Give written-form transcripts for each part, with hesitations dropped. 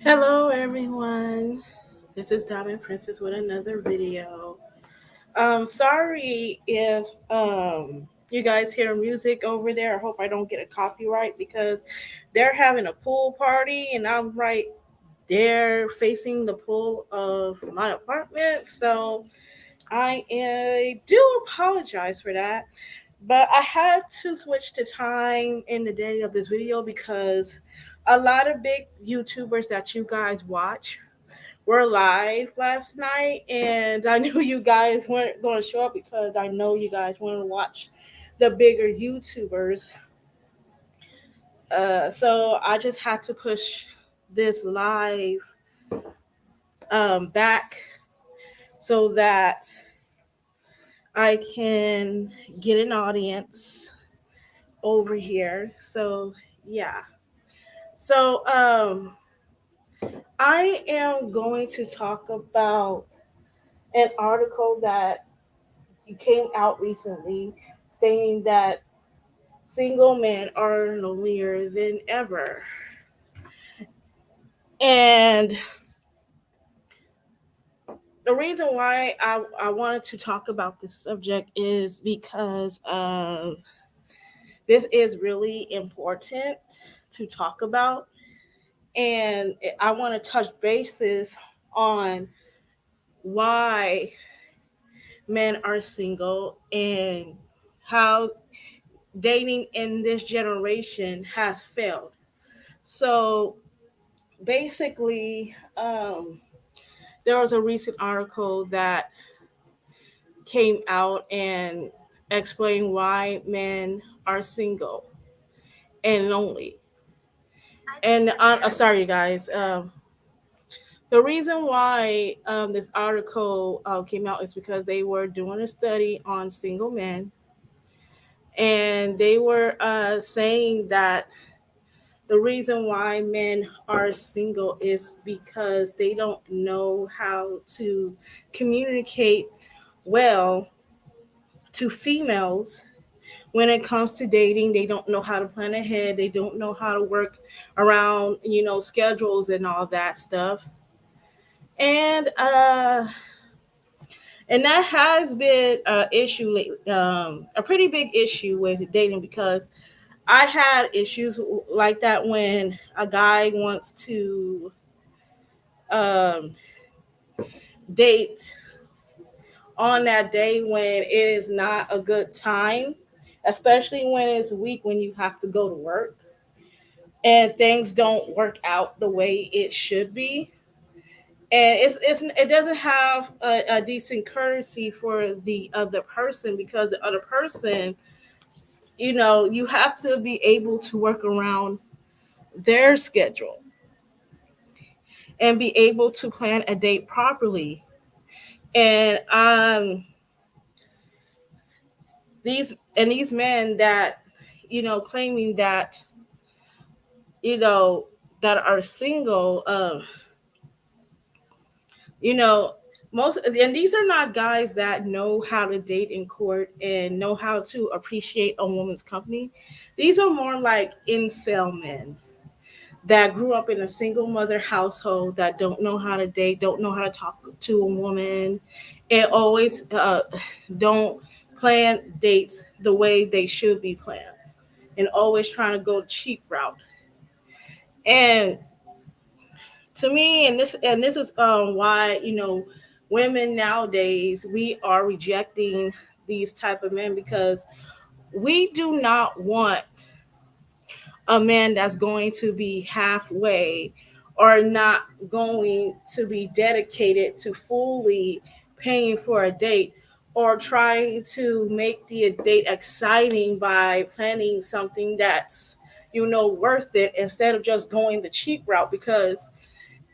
Hello, everyone. This is Diamond Princess with another video. Sorry if you guys hear music over there. I hope I don't get a copyright because they're having a pool party and I'm right there facing the pool of my apartment. So I do apologize for that. But I had to switch to time in the day of this video because a lot of big YouTubers that you guys watch were live last night, and I knew you guys weren't going to show up because I know you guys want to watch the bigger YouTubers. So I just had to push this live back so that I can get an audience over here. So yeah. So I am going to talk about an article that came out recently stating that single men are lonelier than ever. And the reason why I wanted to talk about this subject is because this is really important to talk about. And I want to touch bases on why men are single and how dating in this generation has failed. So basically, there was a recent article that came out and explained why men are single and lonely. And sorry, guys. The reason why this article came out is because they were doing a study on single men, and they were saying that the reason why men are single is because they don't know how to communicate well to females when it comes to dating. They don't know how to plan ahead. They don't know how to work around, schedules and all that stuff. And that has been a issue lately, a pretty big issue with dating because I had issues like that when a guy wants to um, date on that day when it is not a good time, especially when it's week when you have to go to work and things don't work out the way it should be. And it doesn't have a decent courtesy for the other person because the other person, you have to be able to work around their schedule and be able to plan a date properly. And these men that claiming that you know that are single, you know most, and these are not guys that know how to date in court and know how to appreciate a woman's company. These are more like incel men that grew up in a single mother household that don't know how to date, don't know how to talk to a woman, and always don't plan dates the way they should be planned, and always trying to go the cheap route. And to me, and this is why women nowadays, we are rejecting these type of men because we do not want a man that's going to be halfway or not going to be dedicated to fully paying for a date or trying to make the date exciting by planning something that's worth it instead of just going the cheap route. Because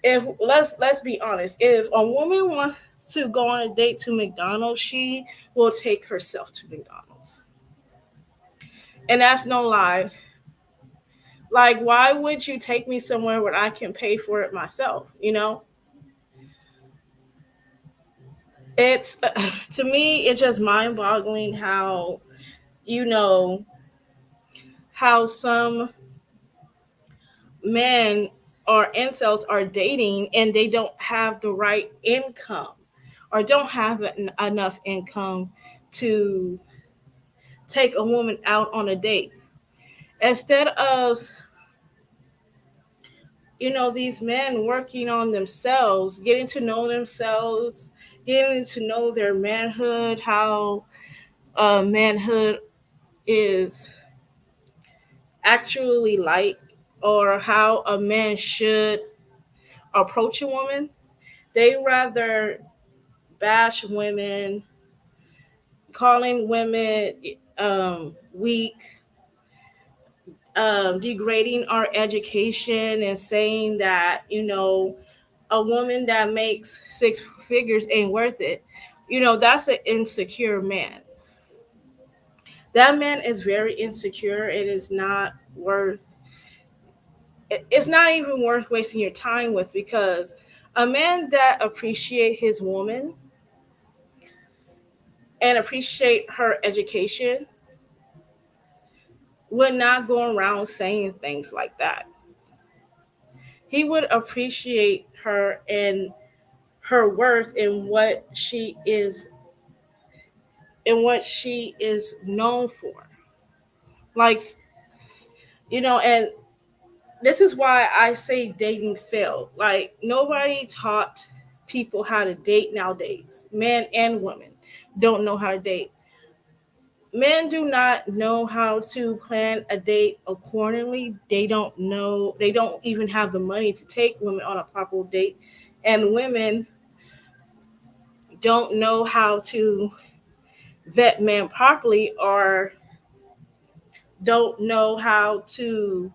if let's be honest, if a woman wants to go on a date to McDonald's, she will take herself to McDonald's, and that's no lie. Like, why would you take me somewhere where I can pay for it myself? It's to me, it's just mind boggling how you know how some men or incels are dating and they don't have the right income or don't have enough income to take a woman out on a date. Instead of, these men working on themselves, getting to know themselves, getting to know their manhood, how manhood is actually like, or how a man should approach a woman, they rather bash women, calling women weak, degrading our education, and saying that, a woman that makes six figures ain't worth it. That's an insecure man. That man is very insecure. It is not worth it's not even worth wasting your time with, because a man that appreciate his woman and appreciate her education would not go around saying things like that. He would appreciate her and her worth and what she is known for. Like, and this is why I say dating failed. Like, nobody taught people how to date nowadays. Men and women don't know how to date. Men do not know how to plan a date accordingly. They don't even have the money to take women on a proper date. And women don't know how to vet men properly, or don't know how to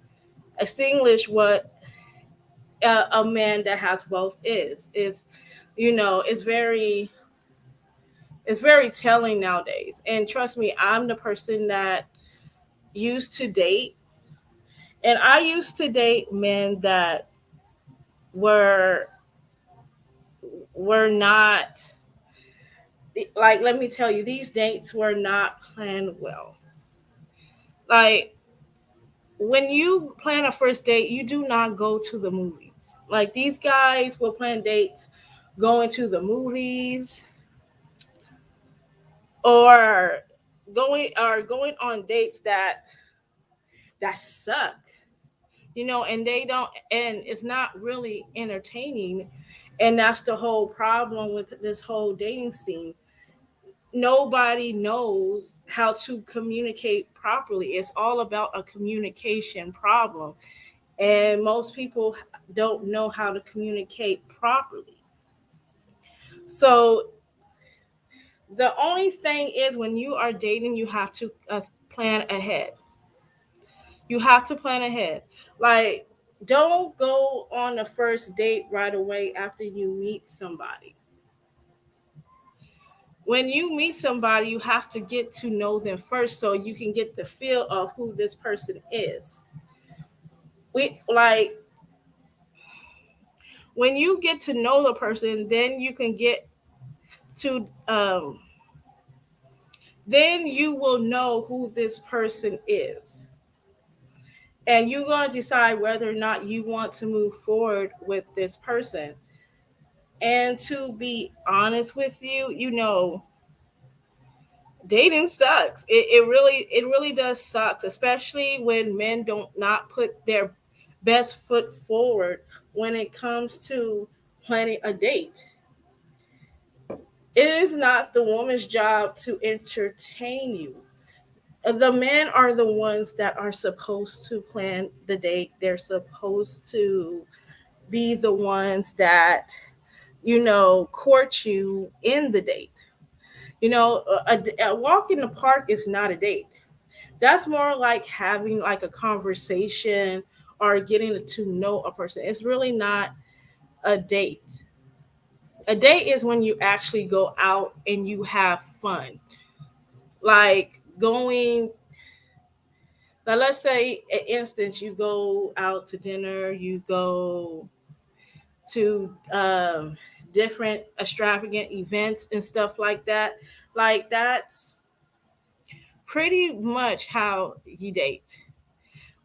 extinguish what a man that has wealth is. It's very telling nowadays. And trust me, I'm the person that used to date, and I used to date men that were not, like, let me tell you, these dates were not planned well. Like, when you plan a first date, you do not go to the movies. Like, these guys will plan dates going to the movies, or going on dates that suck, and they don't, and it's not really entertaining. And that's the whole problem with this whole dating scene. Nobody knows how to communicate properly. It's all about a communication problem, and most people don't know how to communicate properly. So the only thing is, when you are dating, you have to plan ahead. You have to plan ahead. Like, don't go on the first date right away after you meet somebody. When you meet somebody, you have to get to know them first, so you can get the feel of who this person is. We like When you get to know the person, then you can get to then you will know who this person is, and you're going to decide whether or not you want to move forward with this person. And to be honest with you, dating sucks. It really does suck, especially when men don't not put their best foot forward when it comes to planning a date. It is not the woman's job to entertain you. The men are the ones that are supposed to plan the date. They're supposed to be the ones that, court you in the date. A walk in the park is not a date. That's more like having like a conversation or getting to know a person. It's really not a date. A date is when you actually go out and you have fun. Like, going, now let's say, an instance, you go out to dinner, you go to different extravagant events and stuff like that. Like, that's pretty much how you date.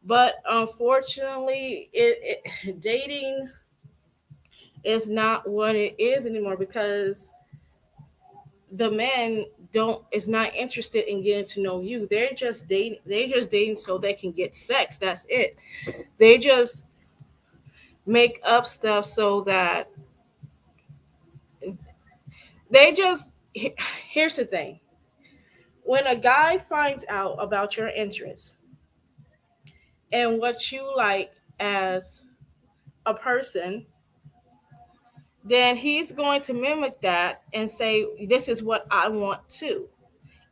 But unfortunately, dating is not what it is anymore because the men don't is not interested in getting to know you. They're just dating so they can get sex. That's it. They just make up stuff so that they just here's the thing. When a guy finds out about your interests and what you like as a person, then he's going to mimic that and say, this is what I want too.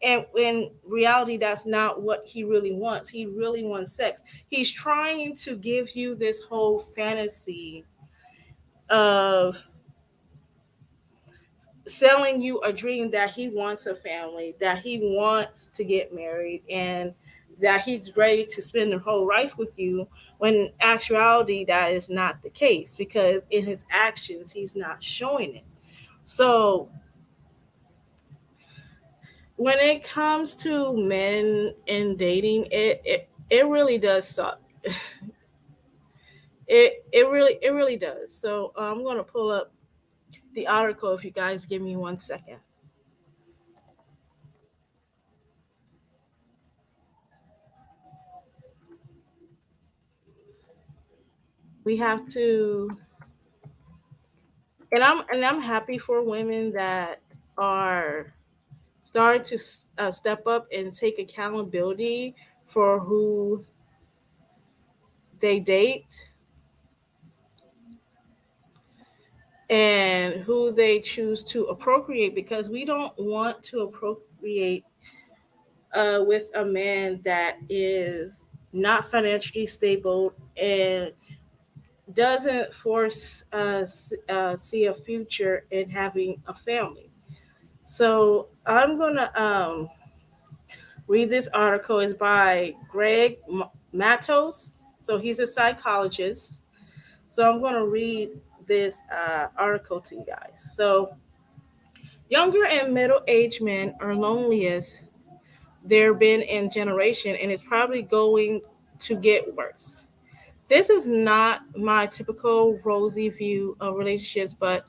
And in reality, that's not what he really wants. He really wants sex. He's trying to give you this whole fantasy of selling you a dream that he wants a family, that he wants to get married, and that he's ready to spend their whole life with you, when in actuality that is not the case, because in his actions he's not showing it. So when it comes to men and dating, it really does suck. It really does. So I'm gonna pull up the article if you guys give me 1 second. We have to, and I'm happy for women that are starting to step up and take accountability for who they date and who they choose to appropriate, because we don't want to appropriate with a man that is not financially stable and doesn't force us see a future in having a family. So I'm gonna read this article. Is by Greg Matos. So he's a psychologist. So I'm gonna read this article to you guys. So younger and middle-aged men are loneliest there been in generation, and it's probably going to get worse. This is not my typical rosy view of relationships, but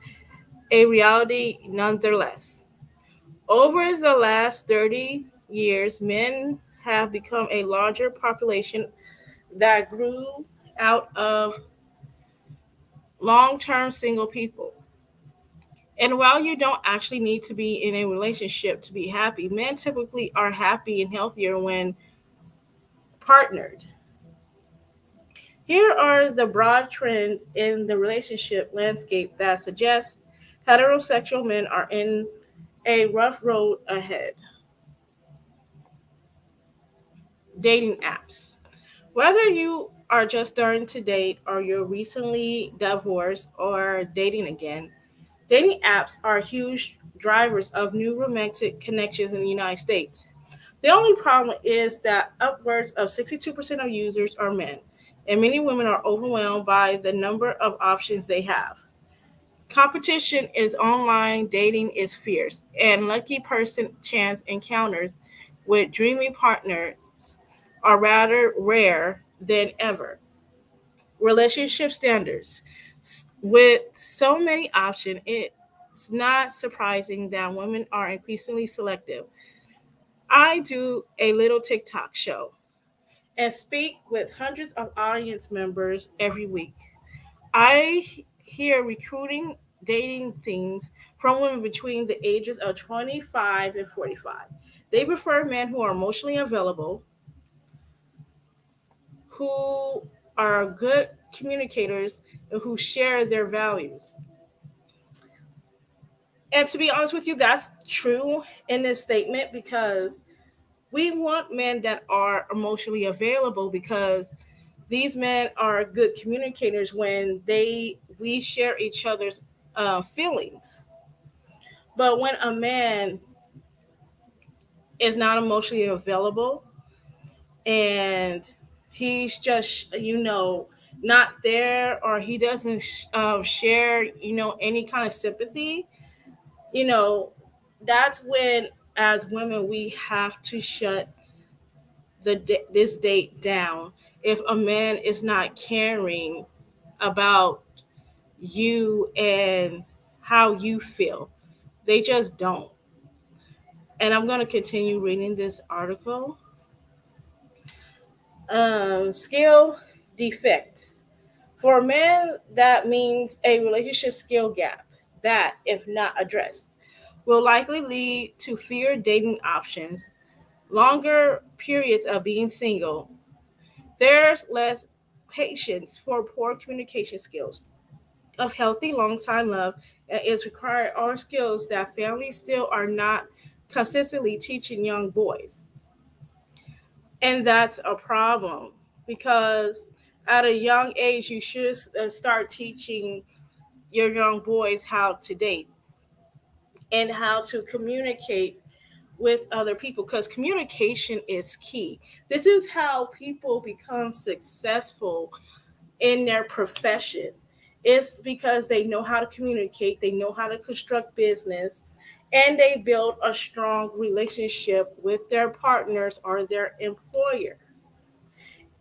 a reality nonetheless. Over the last 30 years, men have become a larger population that grew out of long term single people. And while you don't actually need to be in a relationship to be happy, men typically are happy and healthier when partnered. Here are the broad trends in the relationship landscape that suggest heterosexual men are in a rough road ahead. Dating apps. Whether you are just starting to date or you're recently divorced or dating again, dating apps are huge drivers of new romantic connections in the United States. The only problem is that upwards of 62% of users are men, and many women are overwhelmed by the number of options they have. Competition is online, dating is fierce, and lucky person chance encounters with dreamy partners are rather rare than ever. Relationship standards. With so many options, it's not surprising that women are increasingly selective. I do a little TikTok show and speak with hundreds of audience members every week. I hear recruiting dating things from women between the ages of 25 and 45. They prefer men who are emotionally available, who are good communicators, and who share their values. And to be honest with you, that's true in this statement, because we want men that are emotionally available, because these men are good communicators when we share each other's feelings. But when a man is not emotionally available and he's just not there, or he doesn't share any kind of sympathy, you know that's when, as women, we have to shut this date down if a man is not caring about you and how you feel. They just don't. And I'm going to continue reading this article. Skill defect. For men, that means a relationship skill gap that, if not addressed, will likely lead to fewer dating options, longer periods of being single. There's less patience for poor communication skills of healthy long time love is required are skills that families still are not consistently teaching young boys. And that's a problem because at a young age, you should start teaching your young boys how to date and how to communicate with other people because communication is key. This is how people become successful in their profession. It's because they know how to communicate, they know how to construct business, and they build a strong relationship with their partners or their employer.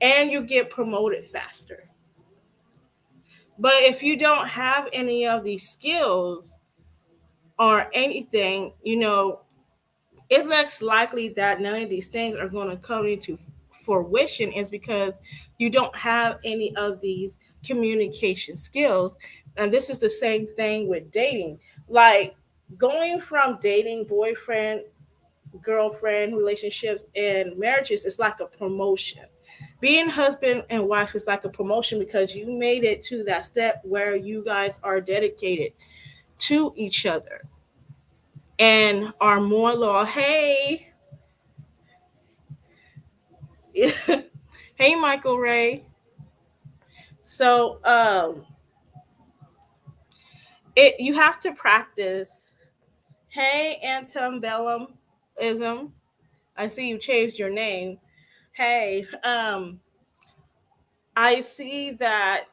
And you get promoted faster. But if you don't have any of these skills or anything, it's less likely that none of these things are going to come into fruition is because you don't have any of these communication skills. And this is the same thing with dating. Like going from dating boyfriend, girlfriend relationships and marriages is like a promotion. Being husband and wife is like a promotion because you made it to that step where you guys are dedicated to each other and are more loyal. Hey, hey, Michael Ray. So, you have to practice. Hey, Antebellum ism. I see you changed your name. Hey, I see that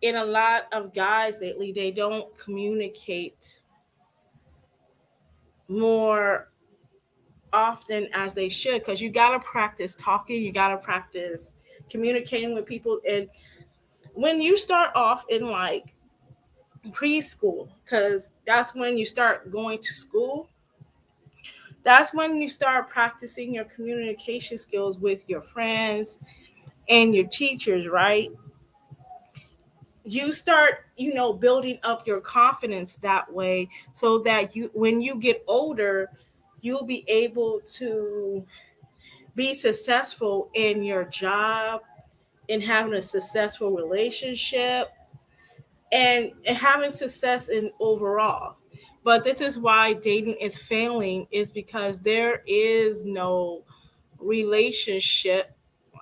in a lot of guys lately, they don't communicate more often as they should because you got to practice talking, you got to practice communicating with people. And when you start off in like preschool, because that's when you start going to school, that's when you start practicing your communication skills with your friends and your teachers, right? You start building up your confidence that way so that you when you get older you'll be able to be successful in your job, in having a successful relationship, and having success in overall. But this is why dating is failing is because there is no relationship,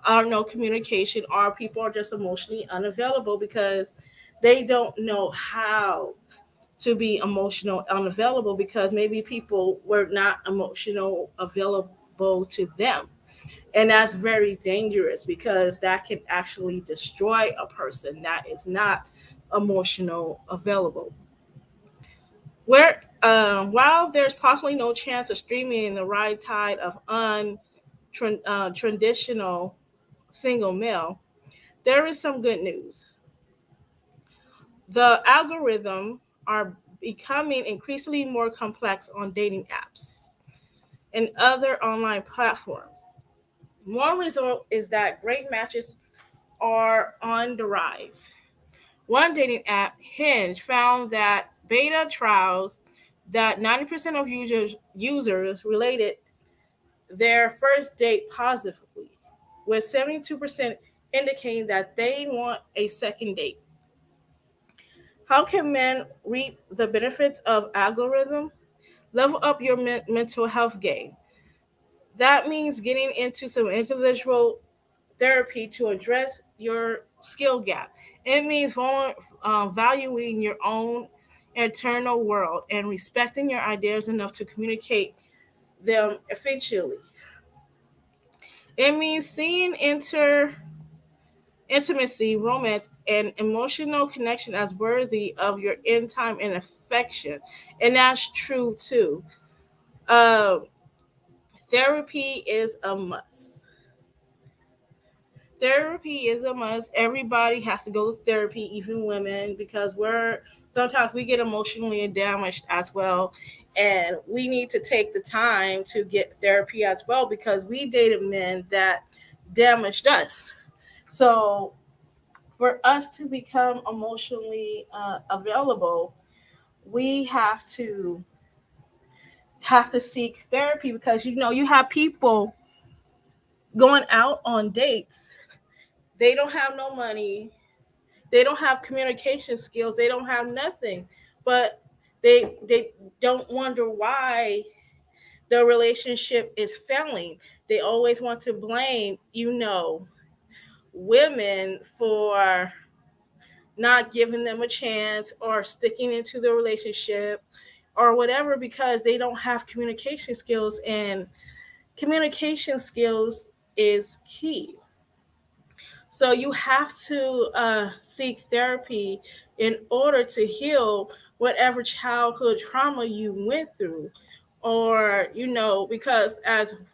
I don't know, communication, or people are just emotionally unavailable because they don't know how to be emotional unavailable because maybe people were not emotional available to them. And that's very dangerous because that can actually destroy a person that is not emotional available. While there's possibly no chance of streaming the right tide of traditional single male, there is some good news. The algorithm are becoming increasingly more complex on dating apps and other online platforms. One result is that great matches are on the rise. One dating app, Hinge, found that beta trials that 90% of users related their first date positively, with 72% indicating that they want a second date. How can men reap the benefits of algorithm? Level up your mental health game. That means getting into some individual therapy to address your skill gap. It means valuing your own internal world and respecting your ideas enough to communicate them efficiently. It means seeing intimacy, romance, and emotional connection as worthy of your in time and affection. And that's true too. Uh, Therapy is a must. Therapy is a must. Everybody has to go to therapy, even women, because we're sometimes we get emotionally damaged as well. And we need to take the time to get therapy as well because we dated men that damaged us. So for us to become emotionally available, we have to seek therapy because you have people going out on dates. They don't have no money. They don't have communication skills. They don't have nothing. But they don't wonder why the relationship is failing. They always want to blame, women for not giving them a chance or sticking into the relationship or whatever because they don't have communication skills, and communication skills is key. So you have to seek therapy in order to heal whatever childhood trauma you went through. Or, because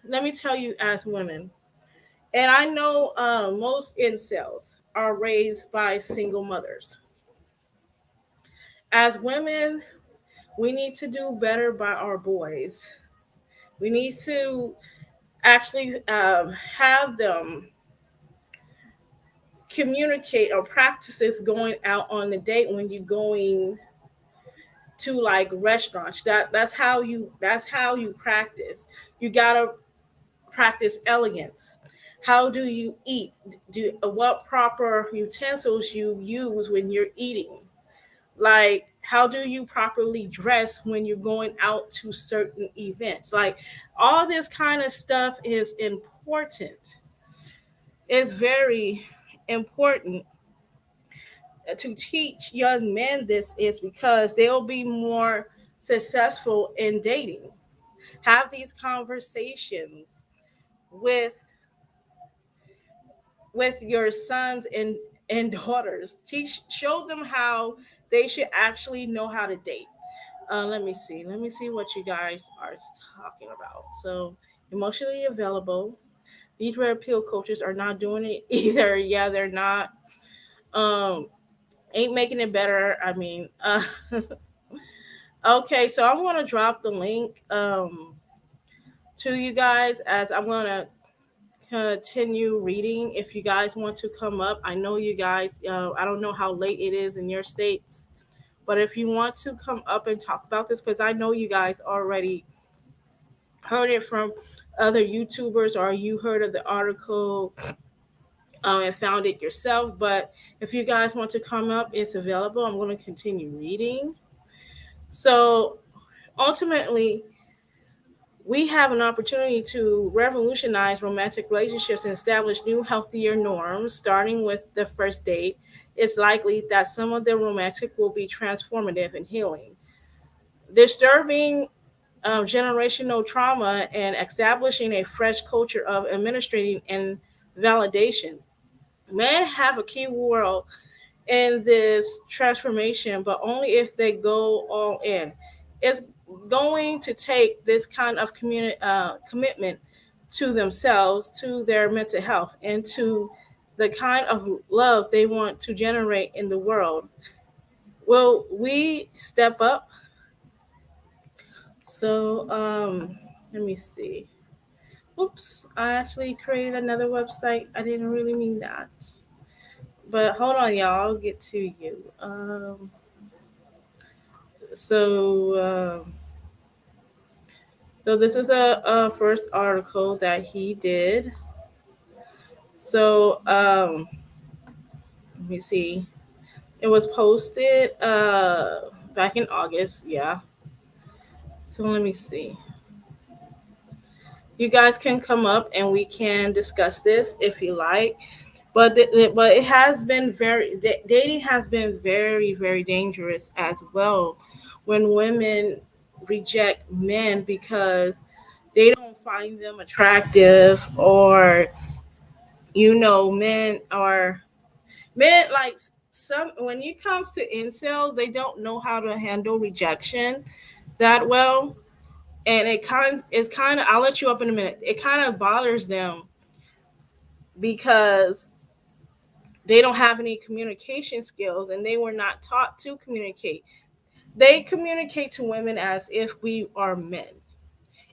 let me tell you, as women, and I know most incels are raised by single mothers. As women, we need to do better by our boys. We need to actually have them communicate or practices going out on the date when you're going to like restaurants. That's how you practice. You gotta practice elegance. How do you eat? What proper utensils you use when you're eating? Like, how do you properly dress when you're going out to certain events? Like, all this kind of stuff is important. It's very important to teach young men this is because they'll be more successful in dating. Have these conversations with your sons and daughters. Show them how they should actually know how to date. Let me see what you guys are talking about. So, emotionally available. These red pill coaches are not doing it either. Yeah, they're not. Um, ain't making it better. I mean, okay, so I'm gonna drop the link to you guys as I'm gonna continue reading. If you guys want to come up, I know you guys. I don't know how late it is in your states, but if you want to come up and talk about this, because I know you guys already heard it from other YouTubers or you heard of the article and found it yourself. But if you guys want to come up, it's available. I'm going to continue reading. So ultimately, we have an opportunity to revolutionize romantic relationships and establish new, healthier norms, starting with the first date. It's likely that some of the romantic will be transformative and healing. Disturbing generational trauma and establishing a fresh culture of administrating and validation. Men have a key role in this transformation, but only if they go all in. It's going to take this kind of commitment to themselves, to their mental health, and to the kind of love they want to generate in the world. Will we step up? So, let me see. Oops, I actually created another website. I didn't really mean that. But hold on, y'all. I'll get to you. So, so this is the first article that he did. So, let me see. It was posted back in August. Yeah. So let me see. You guys can come up and we can discuss this if you like. But it has been dating has been very, very dangerous as well when women reject men because they don't find them attractive, or men like some when it comes to incels, they don't know how to handle rejection that well. And it's kind of, I'll let you up in a minute, it kind of bothers them because they don't have any communication skills and they were not taught to communicate. They communicate to women as if we are men.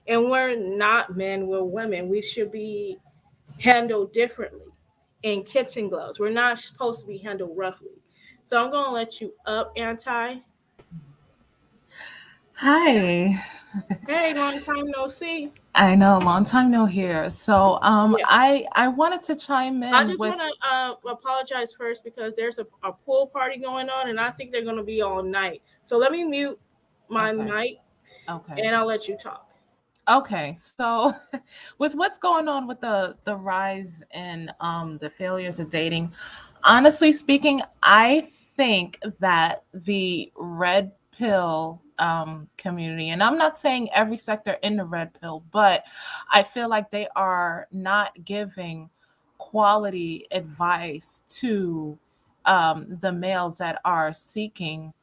And we're not men, we're women. We should be handled differently in kitten gloves. We're not supposed to be handled roughly. So I'm going to let you up, Anti. Hi. Hey, long time no see. I know, long time no hear. So, Yeah. I wanted to chime I in just with. want to apologize first because there's a pool party going on and I think they're going to be all night. So let me mute my Okay. mic Okay. and I'll let you talk. Okay. So, with what's going on with the rise in the failures of dating, honestly speaking, I think that the red pill community, and I'm not saying every sector in the red pill, but I feel like they are not giving quality advice to the males that are seeking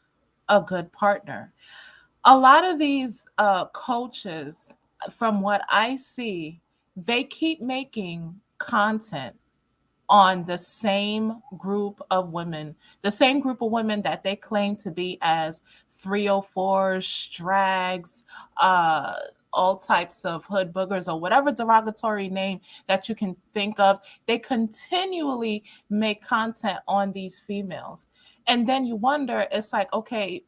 a good partner. A lot of these coaches, from what I see, they keep making content on the same group of women that they claim to be as 304 strags, uh, all types of hood boogers, or whatever derogatory name that you can think of. They continually make content on these females. And then you wonder, it's like, okay,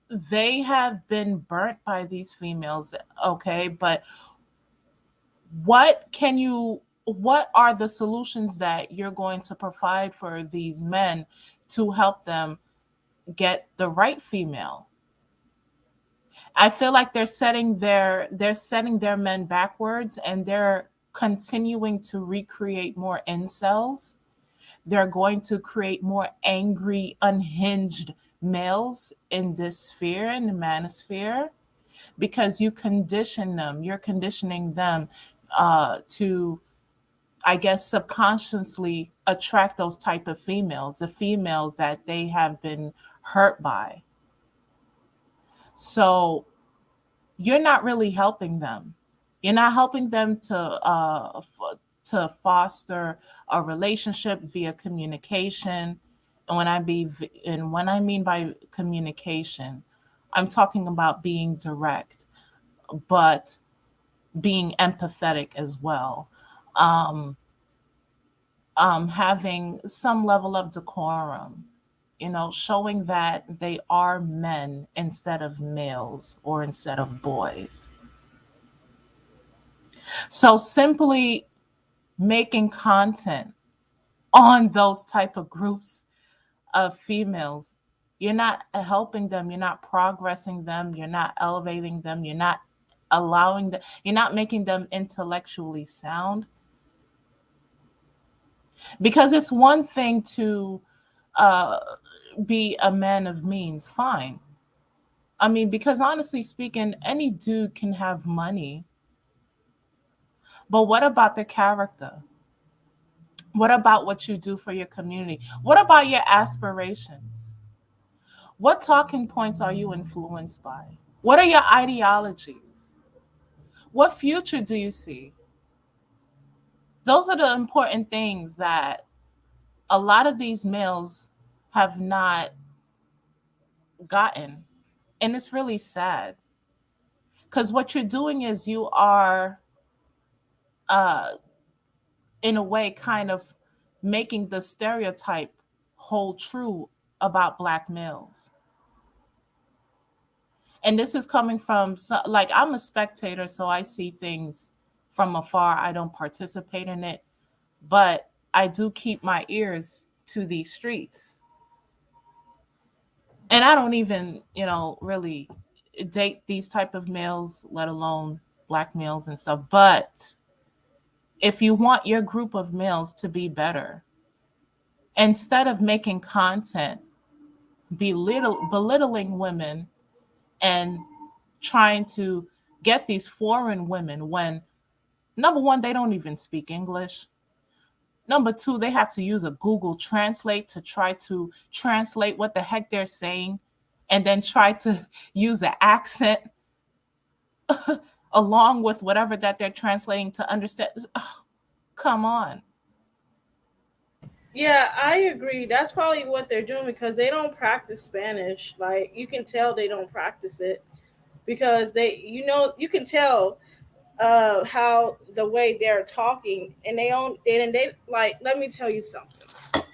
they have been burnt by these females, okay, but what are the solutions that you're going to provide for these men to help them get the right female? I feel like they're setting their men backwards, and they're continuing to recreate more incels. They're going to create more angry, unhinged males in this sphere, in the manosphere, because you're conditioning them to, I guess, subconsciously attract those type of females, the females that they have been hurt by. So you're not really helping them. You're not helping them to foster a relationship via communication. And when I mean by communication, I'm talking about being direct, but being empathetic as well. Um, Having some level of decorum, showing that they are men instead of males or instead of boys. So simply making content on those type of groups of females, you're not helping them, you're not progressing them, you're not elevating them, you're not making them intellectually sound. Because it's one thing to uh, be a man of means, fine. I mean, because honestly speaking, any dude can have money, but what about the character? What about what you do for your community? What about your aspirations? What talking points are you influenced by? What are your ideologies? What future do you see? Those are the important things that a lot of these males have not gotten. And it's really sad, because what you're doing is you are, uh, in a way, kind of making the stereotype hold true about Black males. And this is coming from, like, I'm a spectator, so I see things from afar. I don't participate in it, but I do keep my ears to these streets. And I don't even, really date these type of males, let alone Black males and stuff. But if you want your group of males to be better, instead of making content belittling women and trying to get these foreign women, when number one, they don't even speak English. Number two, they have to use a Google Translate to try to translate what the heck they're saying, and then try to use an accent along with whatever that they're translating to understand. Oh, come on. Yeah, I agree. That's probably what they're doing because they don't practice Spanish. Like you can tell they don't practice it because you can tell how the way they're talking and they like let me tell you something.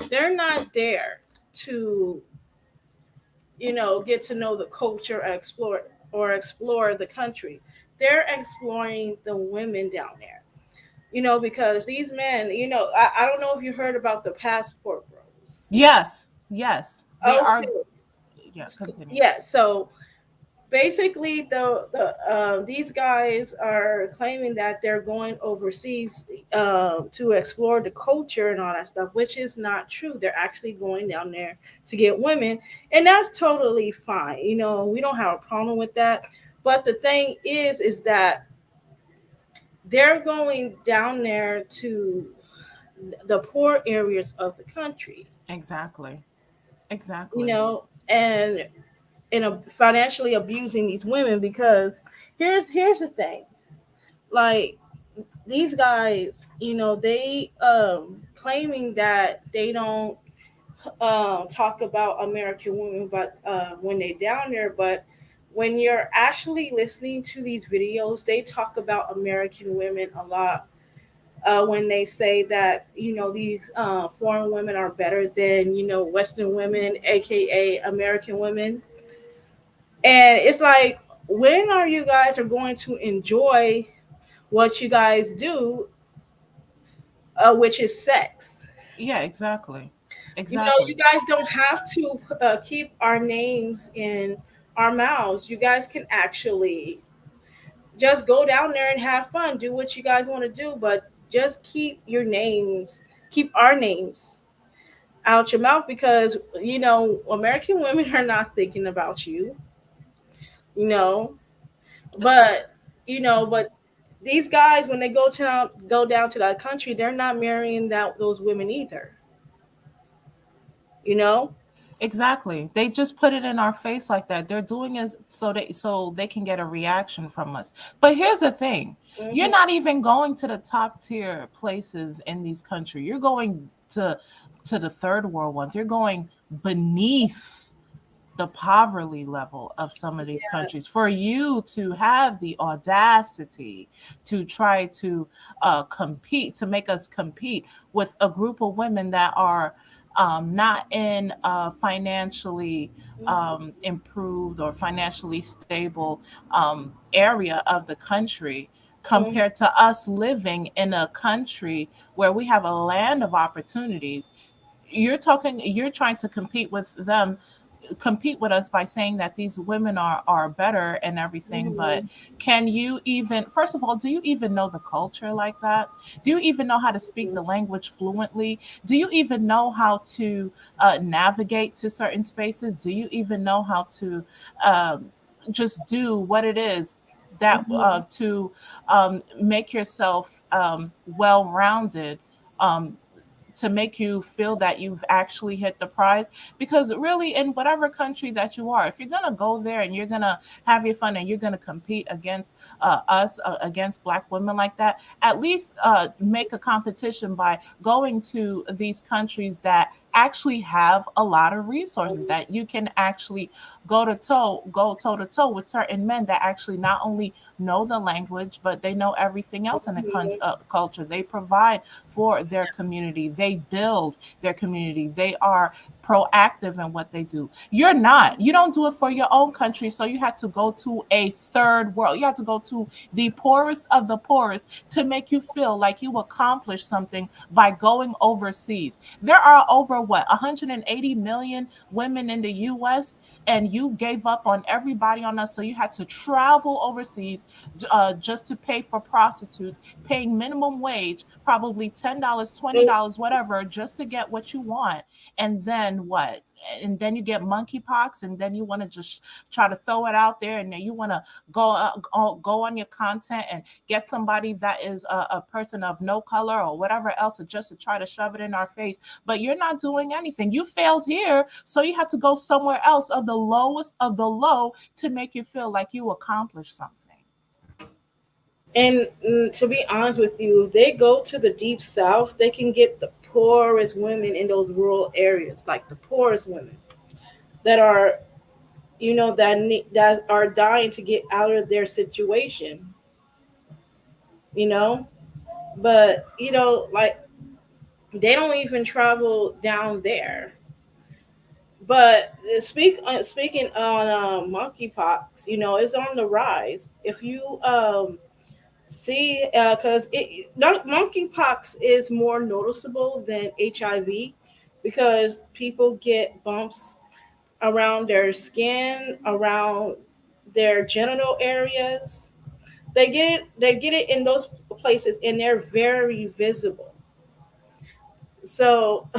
They're not there to get to know the culture, explore the country. They're exploring the women down there. Because these men, I don't know if you heard about the passport bros. Yes, yes, they are. Okay. Yeah, continue. Yeah, so basically these guys are claiming that they're going overseas to explore the culture and all that stuff, which is not true. They're actually going down there to get women, and that's totally fine. We don't have a problem with that. But the thing is that they're going down there to the poor areas of the country, Exactly, you exactly. know, and financially abusing these women because here's the thing. Like these guys, they claiming that they don't talk about American women, but when they're down there, but when you're actually listening to these videos, they talk about American women a lot. When they say that these foreign women are better than Western women, aka American women, and it's like, when are you guys are going to enjoy what you guys do, which is sex? Yeah, exactly, You exactly, guys don't have to keep our names in our mouths. You guys can actually just go down there and have fun, do what you guys want to do, but just keep our names out your mouth because American women are not thinking about you, you know. But but these guys, when they go down to that country, they're not marrying those women either. You know. exactly. They just put it in our face like that. They're doing it so they can get a reaction from us. But here's the thing: you're Hmm. not even going to the top tier places in these countries. You're going to the third world ones. You're going beneath the poverty level of some of these countries for you to have the audacity to try to compete, to make us compete with a group of women that are not in financially improved or financially stable area of the country, Hmm. compared to us living in a country where we have a land of opportunities. You're trying to compete with us by saying that these women are better and everything. But Hmm. can you even, first of all, do you even know the culture like that? Do you even know how to speak the language fluently? Do you even know how to navigate to certain spaces? Do you even know how to um, just do what it is that Hmm. to make yourself well rounded, um, to make you feel that you've actually hit the prize? Because really, in whatever country that you are, if you're going to go there and you're going to have your fun and you're going to compete against us, against black women like that, at least make a competition by going to these countries that actually have a lot of resources, that you can actually go toe to toe with certain men that actually not only know the language, but they know everything else in the culture. They provide for their community. They build their community. They are proactive in what they do. You're not. You don't do it for your own country, so you have to go to a third world. You have to go to the poorest of the poorest to make you feel like you accomplished something by going overseas. There are over what, 180 million women in the US, and you gave up on everybody on us, so you had to travel overseas just to pay for prostitutes, paying minimum wage, probably $10, $20, whatever, just to get what you want. And then what? And then you get monkeypox, and then you want to just try to throw it out there, and then you want to go on your content and get somebody that is a person of no color or whatever else, just to try to shove it in our face. But you're not doing anything. You failed here, so you have to go somewhere else of the lowest of the low to make you feel like you accomplished something. And to be honest with you, if they go to the deep south, they can get the poorest women in those rural areas, like the poorest women that are, that are dying to get out of their situation, you know. But like they don't even travel down there. But speaking on monkeypox, it's on the rise. If you see, because monkeypox is more noticeable than HIV, because people get bumps around their skin, around their genital areas. They get it in those places, and they're very visible. So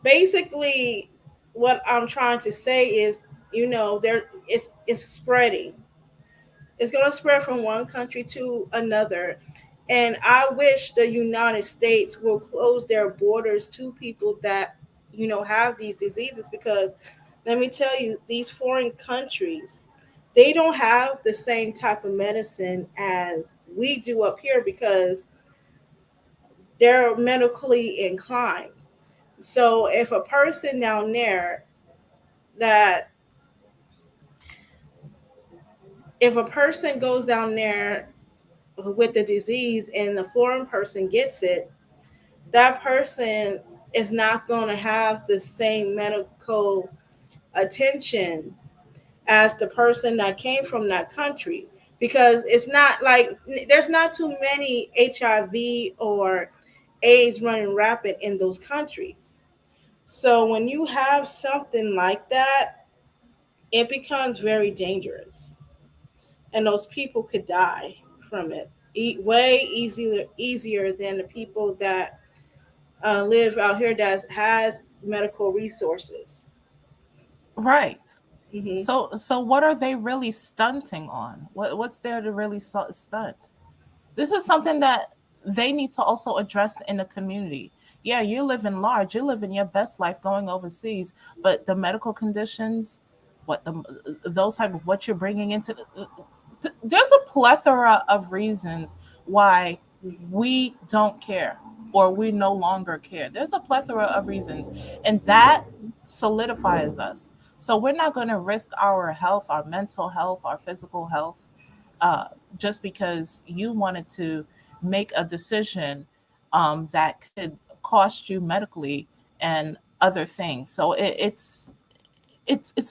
basically, what I'm trying to say is, there it's spreading. It's going to spread from one country to another. And I wish the United States will close their borders to people that, have these diseases, because let me tell you, these foreign countries, they don't have the same type of medicine as we do up here, because they're medically inclined. So if a person down there that if a person goes down there with the disease and the foreign person gets it, that person is not going to have the same medical attention as the person that came from that country, because it's not like there's not too many HIV or AIDS running rapid in those countries. So when you have something like that, it becomes very dangerous, and those people could die from it way easier than the people that live out here that has medical resources. Right. Hmm. So what are they really stunting on? What's there to really stunt? This is something that they need to also address in the community. Yeah, you live in large, you live in your best life going overseas, but the medical conditions, what the those type of what you're bringing into there's a plethora of reasons why we don't care or we no longer care. There's a plethora of reasons, and that solidifies us. So we're not going to risk our health, our mental health, our physical health, uh, just because you wanted to make a decision that could cost you medically and other things. So it's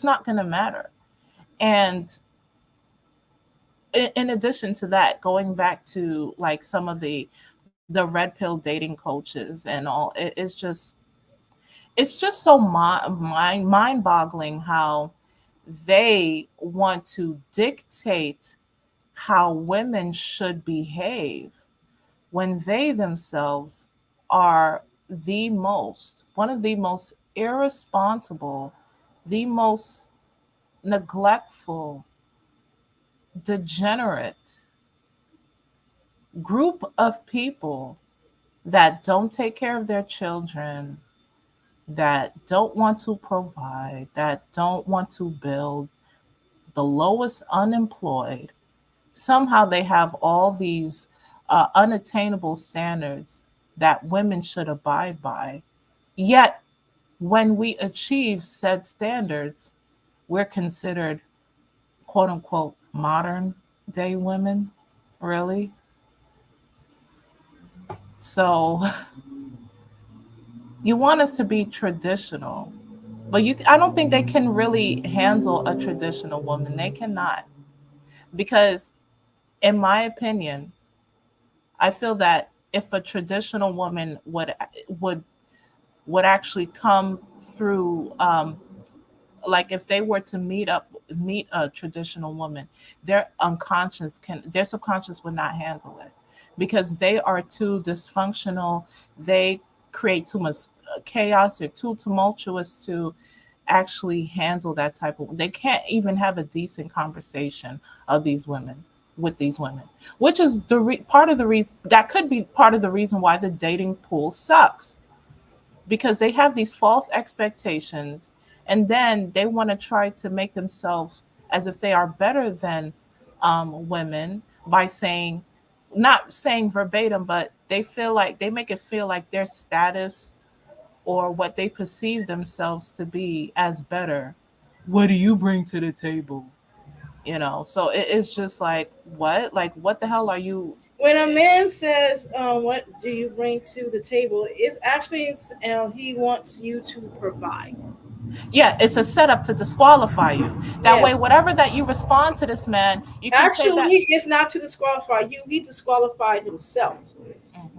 not going to matter. And in addition to that, going back to like some of the red pill dating coaches and all, it's just so mind boggling how they want to dictate how women should behave when they themselves are one of the most irresponsible, the most neglectful, degenerate group of people that don't take care of their children, that don't want to provide, that don't want to build, the lowest unemployed. Somehow they have all these unattainable standards that women should abide by. Yet, when we achieve said standards, we're considered quote unquote modern day women. Really? So you want us to be traditional, but I don't think they can really handle a traditional woman. They cannot, because in my opinion, I feel that if a traditional woman would would actually come through, like if they were to meet a traditional woman, their subconscious would not handle it, because they are too dysfunctional. They create too much chaos. They're too tumultuous to actually handle that type of. They can't even have a decent conversation of these women with these women, which is part of the reason that could be part of the reason why the dating pool sucks, because they have these false expectations, and then they want to try to make themselves as if they are better than women by saying, not saying verbatim, but they feel like they make it feel like their status or what they perceive themselves to be as better. What do you bring to the table? So it's just like, what? Like, what the hell are you? When a man says, "What do you bring to the table?" it's actually he wants you to provide. Yeah, it's a setup to disqualify you. That Yeah, way, whatever that you respond to this man, you can say that. actually, it's not to disqualify you. He disqualified himself,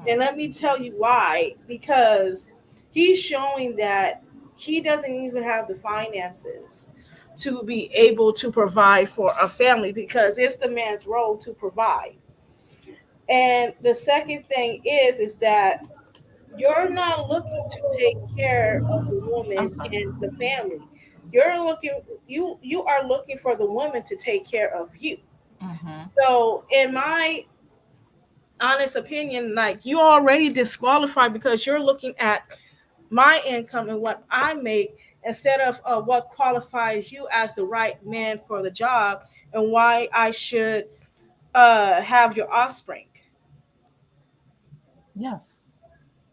and Mhm. let me tell you why. Because he's showing that he doesn't even have the finances to be able to provide for a family because it's the man's role to provide. And the second thing is that you're not looking to take care of the I'm woman sorry. and the family. You're looking you are looking for the woman to take care of you. Hmm. So in my honest opinion, like you already disqualified because you're looking at my income and what I make instead of what qualifies you as the right man for the job and why I should have your offspring. Yes,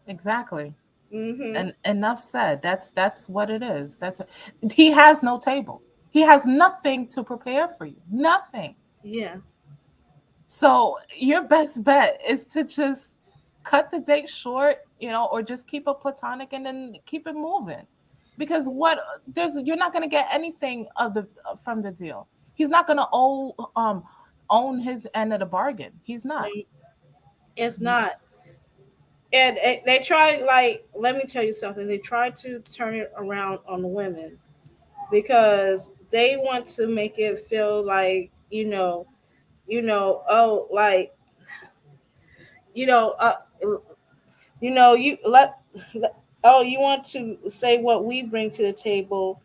exactly. Hmm. And enough said. That's what it is. He has no table. He has nothing to prepare for you. Nothing. Yeah. So your best bet is to just cut the date short, or just keep it platonic and then keep it moving. Because what there's you're not gonna get anything of the from the deal. He's not gonna own his end of the bargain. He's not. Right. It's not. And they try, like, let me tell you something, they try to turn it around on the women because they want to make it feel like oh, like, you know uh you oh, you want to say what we bring to the table,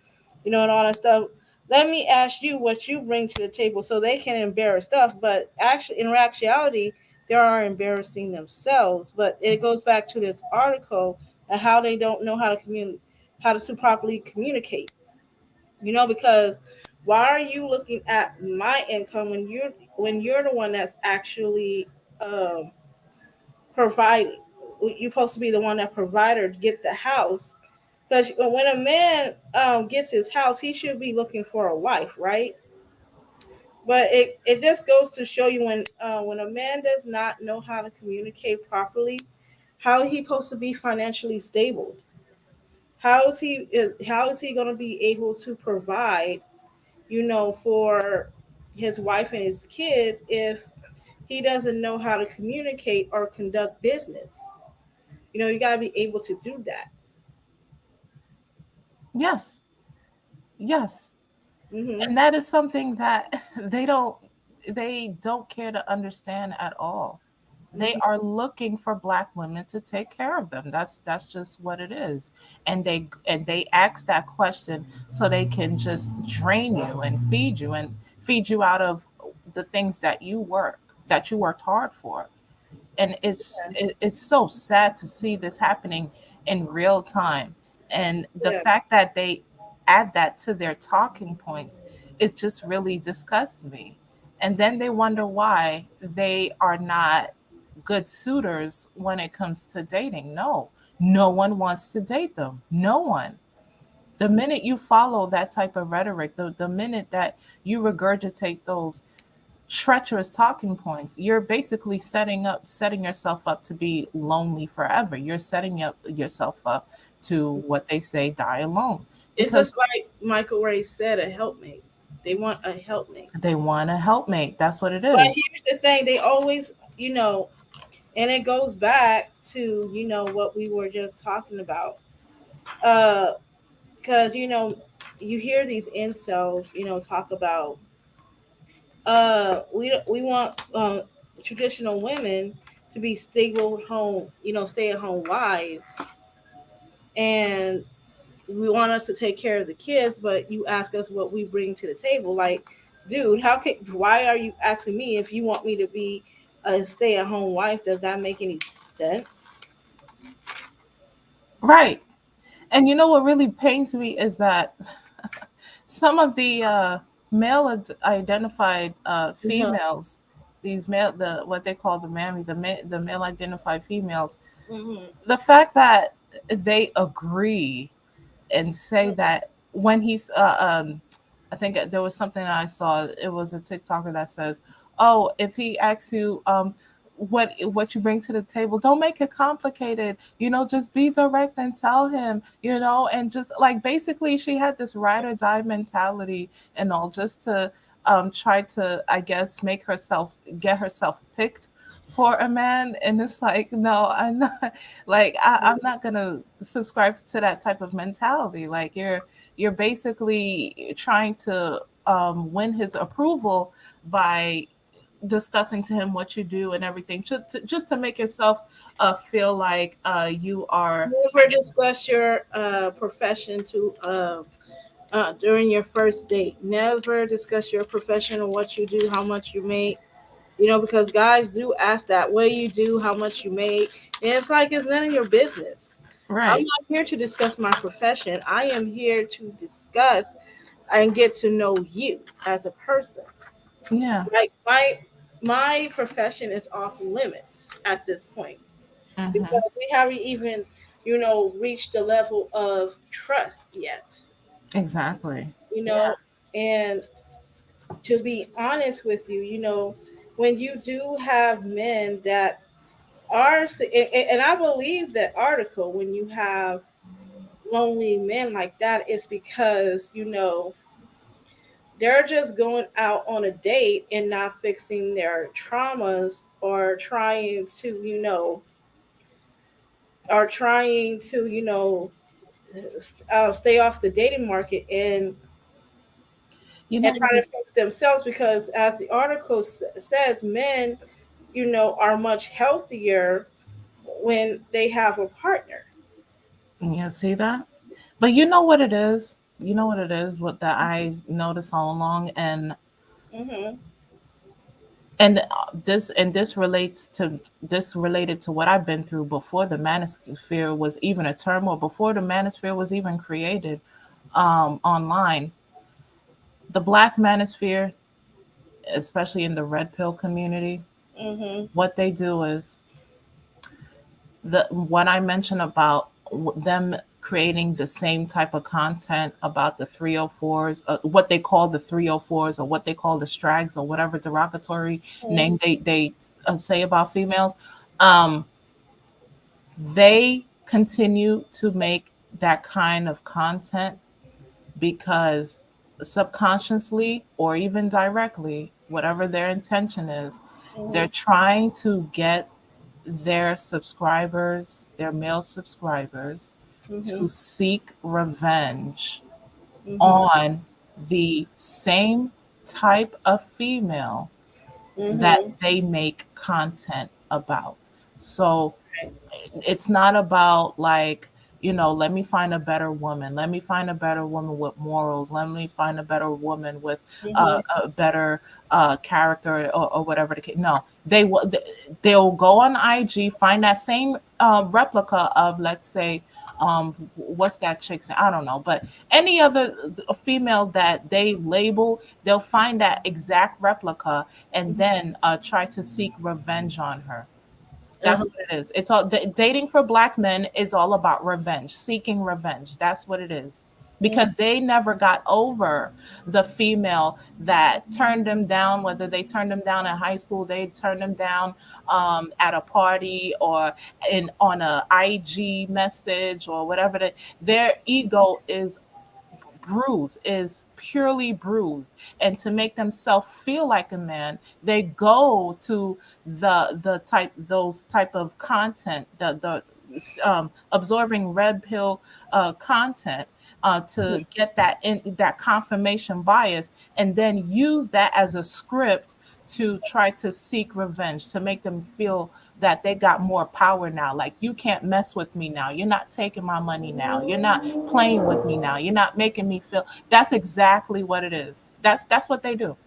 and all that stuff. Let me ask you what you bring to the table so they can embarrass stuff, but actually in actuality they are embarrassing themselves. But it goes back to this article and how they don't know how to communicate, how to properly communicate, because why are you looking at my income when you're the one that's actually um providing? You're supposed to be the one that provider to get the house, because when a man gets his house he should be looking for a wife, right? But it just goes to show you when a man does not know how to communicate properly, how is he supposed to be financially stable? How is he going to be able to provide, for his wife and his kids if he doesn't know how to communicate or conduct business? You got to be able to do that. Yes. Yes. Hmm. And that is something that they don't care to understand at all. They Hmm. are looking for black women to take care of them. That's just what it is. And they ask that question so they can just drain you and feed you out of the things that you worked hard for. And it's so sad to see this happening in real time. And the Yeah. fact that they add that to their talking points, it just really disgusts me. And then they wonder why they are not good suitors when it comes to dating. No, no one wants to date them. No one. The minute you follow that type of rhetoric, the minute that you regurgitate those treacherous talking points, you're basically setting yourself up to be lonely forever. You're setting up yourself up to, what they say, die alone, It's because just like Michael Ray said, a helpmate. They want a helpmate. they want a helpmate. That's what it But is. here's the thing, they always, and it goes back to, what we were just talking about. Because, you hear these incels, talk about, we want traditional women to be stable home, stay at home wives, and we want us to take care of the kids, but you ask us what we bring to the table. Like, dude, why are you asking me if you want me to be a stay-at-home wife? Does that make any sense? Right. And you know what really pains me is that some of the male identified Uh-huh. females, these male, the what they call the mammies, the male identified females, Mm-hmm. the fact that they agree and say that when he's I think there was something that I saw, it was a TikToker that says, oh, if he asks you what you bring to the table, don't make it complicated, just be direct and tell him, and just like basically she had this ride or die mentality and all, just to try to, I guess, get herself picked for a man. And it's like, no, I'm not, like I'm not gonna subscribe to that type of mentality. Like you're basically trying to win his approval by discussing to him what you do and everything, just to make yourself feel like you are, I Never guess. discuss your profession to during your first date. Never discuss your profession or what you do, how much you make. Because guys do ask that, what do you do, how much you make, and it's like it's none of your business. I'm Right. not here to discuss my profession. I am here to discuss and get to know you as a person. Yeah. Like my profession is off limits at this point Hmm. because we haven't even, reached the level of trust yet. Exactly. You Yeah. know, and to be honest with you, when you do have men that are, and I believe that article, when you have lonely men like that, it's because they're just going out on a date and not fixing their traumas, or trying to stay off the dating market, You and know try what to fix themselves, because as the article says, men are much healthier when they have a partner. you see that? But you know what it is? You know what it is, what that I noticed all along, Hmm. this relates to, this related to what I've been through before the manosphere was even a term, or before the manosphere was even created online. The black manosphere, especially in the red pill community, Hmm. what they do is, the what I mentioned about them creating the same type of content about the 304s, what they call the 304s, or what they call the strags, or whatever derogatory name they say about females. Um, they continue to make that kind of content because subconsciously or even directly, whatever their intention is, they're Hmm. trying to get their subscribers, their male subscribers, Hmm. to seek revenge Hmm. on the same type of female that Hmm. they make content about. So it's not about like, let me find a better woman, let me find a better woman with morals, let me find a better woman with Hmm. a better character, or whatever the case. No, they'll go on IG, find that same replica of, let's say, what's that chick's name? I don't know, but any other female that they label, they'll find that exact replica and then try to seek revenge on her. That's Uh-huh. what it is. It's all dating for black men is all about revenge, seeking revenge. That's what it is. Because they never got over the female that turned them down, whether they turned them down in high school, they turned them down at a party, or in on a IG message, or whatever. Their ego is purely bruised, and to make themselves feel like a man, they go to those type of content, the absorbing red pill content, to get that confirmation bias, and then use that as a script to try to seek revenge, to make them feel that they got more power now. Like, you can't mess with me now. You're not taking my money now. You're not playing with me now. You're not making me feel. That's exactly what it is. That's what they do.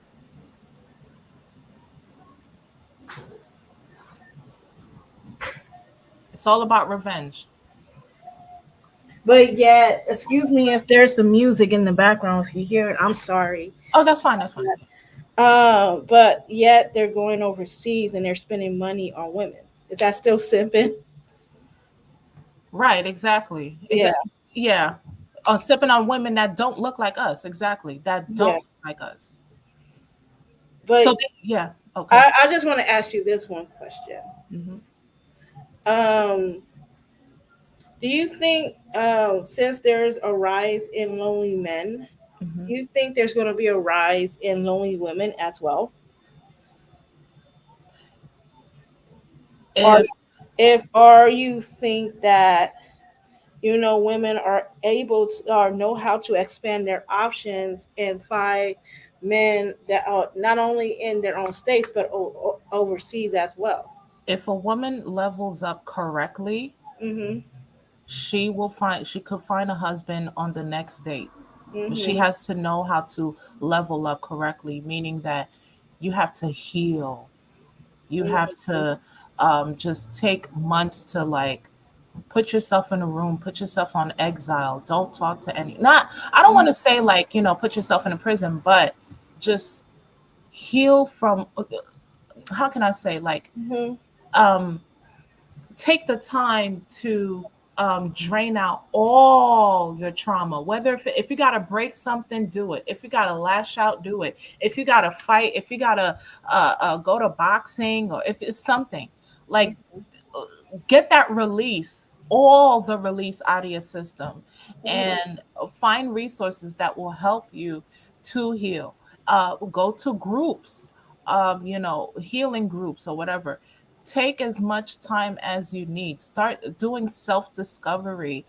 It's all about revenge. But yet, excuse me if there's the music in the background. If you hear it, I'm sorry. Oh, that's fine. That's fine. But yet they're going overseas and they're spending money on women. Is that still simping? Right, exactly. Yeah, Yeah. Sipping on women that don't look like us. Exactly. That don't yeah. look like us. So, But yeah. Okay. I just want to ask you this one question. Hmm. Um, do you think, since there's a rise in lonely men, Hmm. you think there's going to be a rise in lonely women as well? Or If or you think that women are able to or know how to expand their options and find men that are not only in their own states but overseas as well. if a woman levels up correctly, Mhm. she could find a husband on the next date. But she Mhm. has to know how to level up correctly, meaning that you have to heal. You have Mhm. to just take months to like put yourself in a room, put yourself on exile. Don't talk to any. Not, I don't want to say like, put yourself in a prison, but just heal from, how can I say, like, Mhm. um, take the time to drain out all your trauma. Whether if you got to break something, do it. If you got to lash out, do it. If you got to fight, if you got to go to boxing, or if it's something like, get that release, all the release out of your system, Mhm. and find resources that will help you to heal. Go to groups, healing groups or whatever. Take as much time as you need. Start doing self discovery,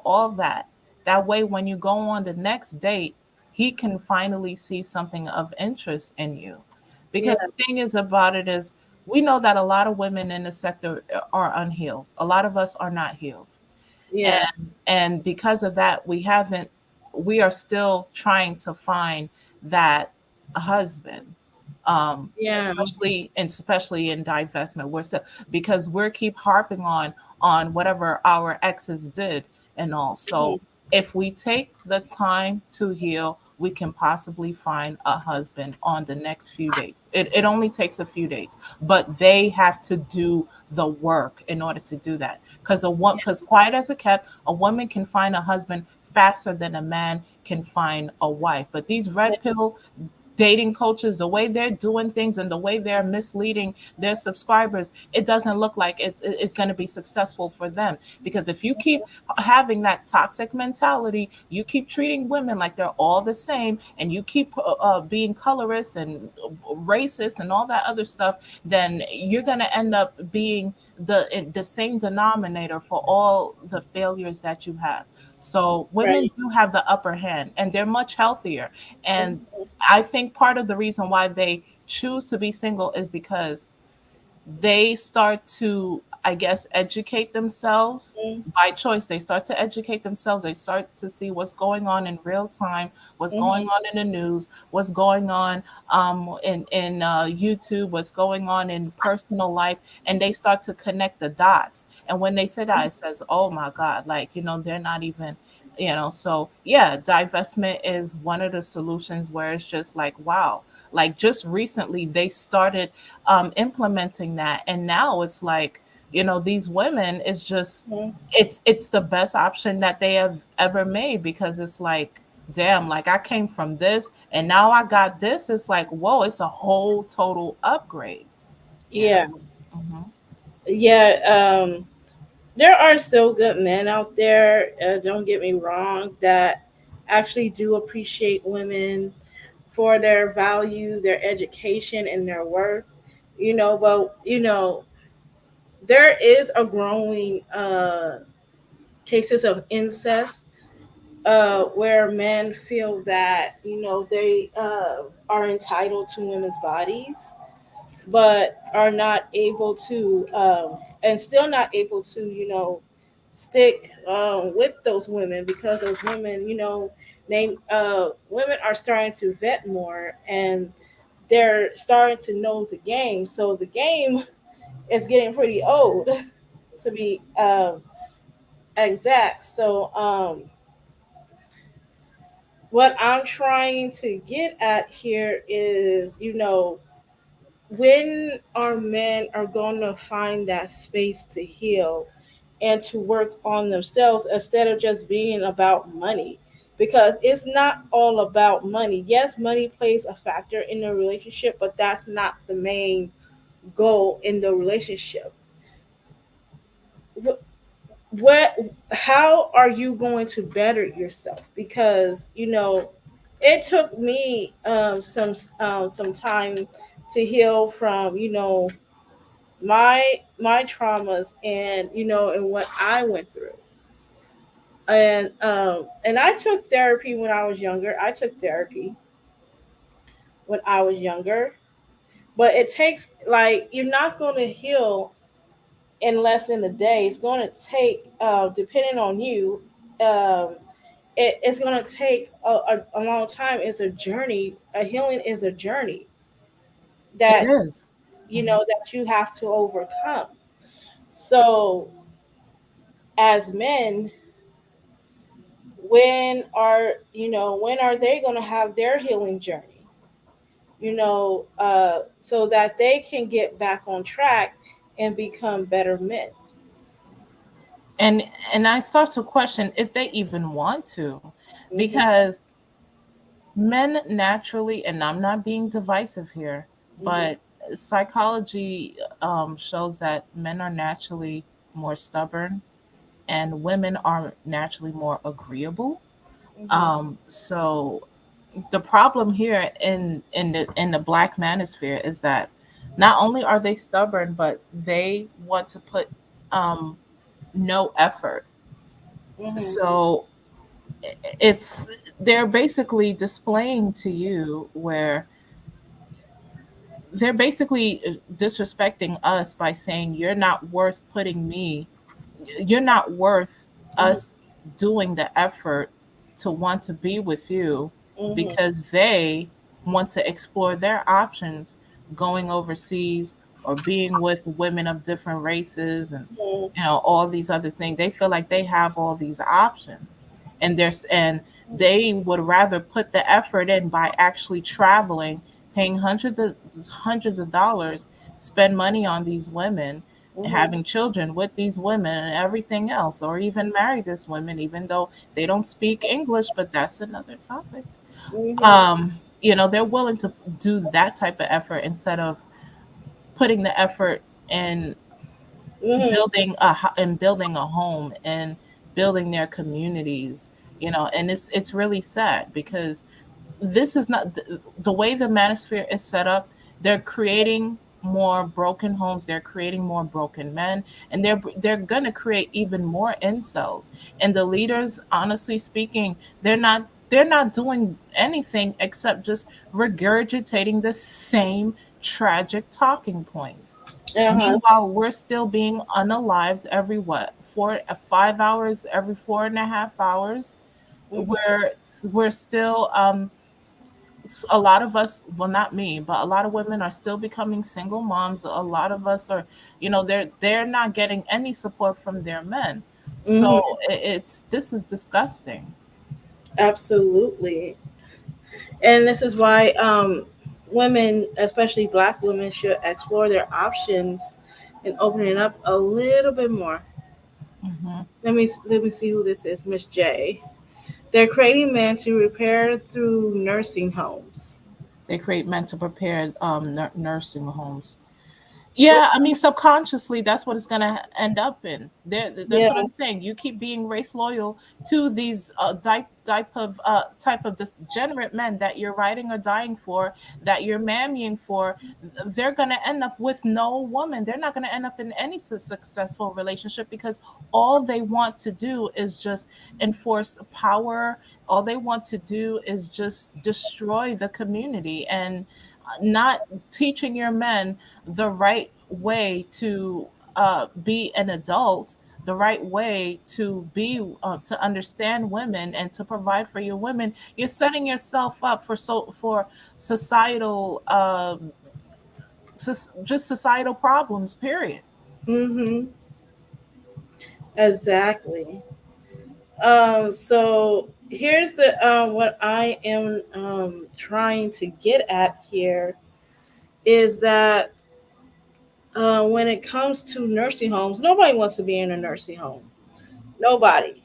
all that. That way, when you go on the next date, he can finally see something of interest in you. Yeah. Because the thing is about it is, we know that a lot of women in the sector are unhealed. A lot of us are not healed. Yeah. And because of that, we are still trying to find that husband. Yeah. Especially in divestment. We're still, because we're keep harping on whatever our exes did and all. Mhm. So if we take the time to heal, we can possibly find a husband on the next few dates. It only takes a few dates, but they have to do the work in order to do that. Because quiet as a cat, a woman can find a husband faster than a man can find a wife. But these red pill dating coaches, the way they're doing things and the way they're misleading their subscribers, it doesn't look like it's going to be successful for them. Because if you keep having that toxic mentality, you keep treating women like they're all the same, and you keep being colorist and racist and all that other stuff, then you're going to end up being the same denominator for all the failures that you have. So women Right. do have the upper hand, and they're much healthier. And Mhm. I think part of the reason why they choose to be single is because they start to, I guess, educate themselves by choice. They start to educate themselves. They start to see what's going on in real time, what's going Mhm. on in the news, what's going on in YouTube, what's going on in personal life, and they start to connect the dots. And when they say that, it says, "Oh my God!" Like, they're not even. So yeah, divestment is one of the solutions where it's just like, wow, like just recently they started implementing that, and now it's like, these women is just, Mhm. it's the best option that they have ever made, because it's like, damn, like I came from this and now I got this. It's like, whoa, it's a whole total upgrade, you know. Yeah. Hmm. Yeah. There are still good men out there, don't get me wrong, that actually do appreciate women for their value, their education, and their worth. But there is a growing cases of incest, where men feel that they are entitled to women's bodies, but are not able to, and still not able to, stick with those women, because those women, women are starting to vet more, and they're starting to know the game. So the game is getting pretty old, to be exact. So what I'm trying to get at here is, when our men are going to find that space to heal and to work on themselves instead of just being about money, because it's not all about money. Yes, money plays a factor in the relationship, but that's not the main goal in the relationship. What How are you going to better yourself? Because it took me some time to heal from my traumas, and what I went through. And I took therapy when I was younger. I took therapy when I was younger, but it takes, like, you're not going to heal in less than a day. It's going to take, depending on you, um, it's going to take a long time. It's a journey. A healing is a journey It that is. Mhm. that you have to overcome. So, as men, when are they going to have their healing journey? So that they can get back on track and become better men. and and I start to question if they even want to, Hmm. because men naturally, and I'm not being divisive here, Hmm. but psychology shows that men are naturally more stubborn and women are naturally more agreeable. Hmm. So the problem here in the black manosphere is that not only are they stubborn, but they want to put um, no effort. Hmm. So it's they're basically displaying to you where they're basically disrespecting us by saying you're not worth us doing the effort to want to be with you, Hmm. because they want to explore their options going overseas or being with women of different races and Hmm. all these other things. They feel like they have all these options, and they would rather put the effort in by actually traveling, paying hundreds of dollars, spend money on these women, Hmm. having children with these women and everything else, or even marry this women, even though they don't speak English, but that's another topic. Hmm. They're willing to do that type of effort instead of putting the effort in Hmm. building a home and building their communities. And it's really sad because this is not the way the manosphere is set up. They're creating more broken homes, they're creating more broken men, and they're going to create even more incels. And the leaders, honestly speaking, they're not doing anything except just regurgitating the same tragic talking points. Uh-huh. Meanwhile, we're still being unalived every what 5 hours, every 4.5 hours. Hmm. We're still a lot of us, well, not me, but a lot of women are still becoming single moms. A lot of us are, they're not getting any support from their men. So Hmm. it's this is disgusting. Absolutely. And this is why, women, especially Black women, should explore their options and open it up a little bit more. Hmm. Let me see who this is, Miss J. They're creating men to repair through nursing homes. They create men to prepare nursing homes. Yeah, This, I mean, subconsciously, that's what it's gonna end up in. That's yeah. what I'm saying. You keep being race loyal to these type of degenerate men that you're riding or dying for, that you're mammying for. They're gonna end up with no woman. They're not gonna end up in any successful relationship because all they want to do is just enforce power. All they want to do is just destroy the community and not teaching your men the right way to be an adult, the right way to understand women and to provide for your women. You're setting yourself up for societal just societal problems. Period. Hmm. Exactly. So here's the what I am trying to get at here is that when it comes to nursing homes, nobody wants to be in a nursing home. Nobody.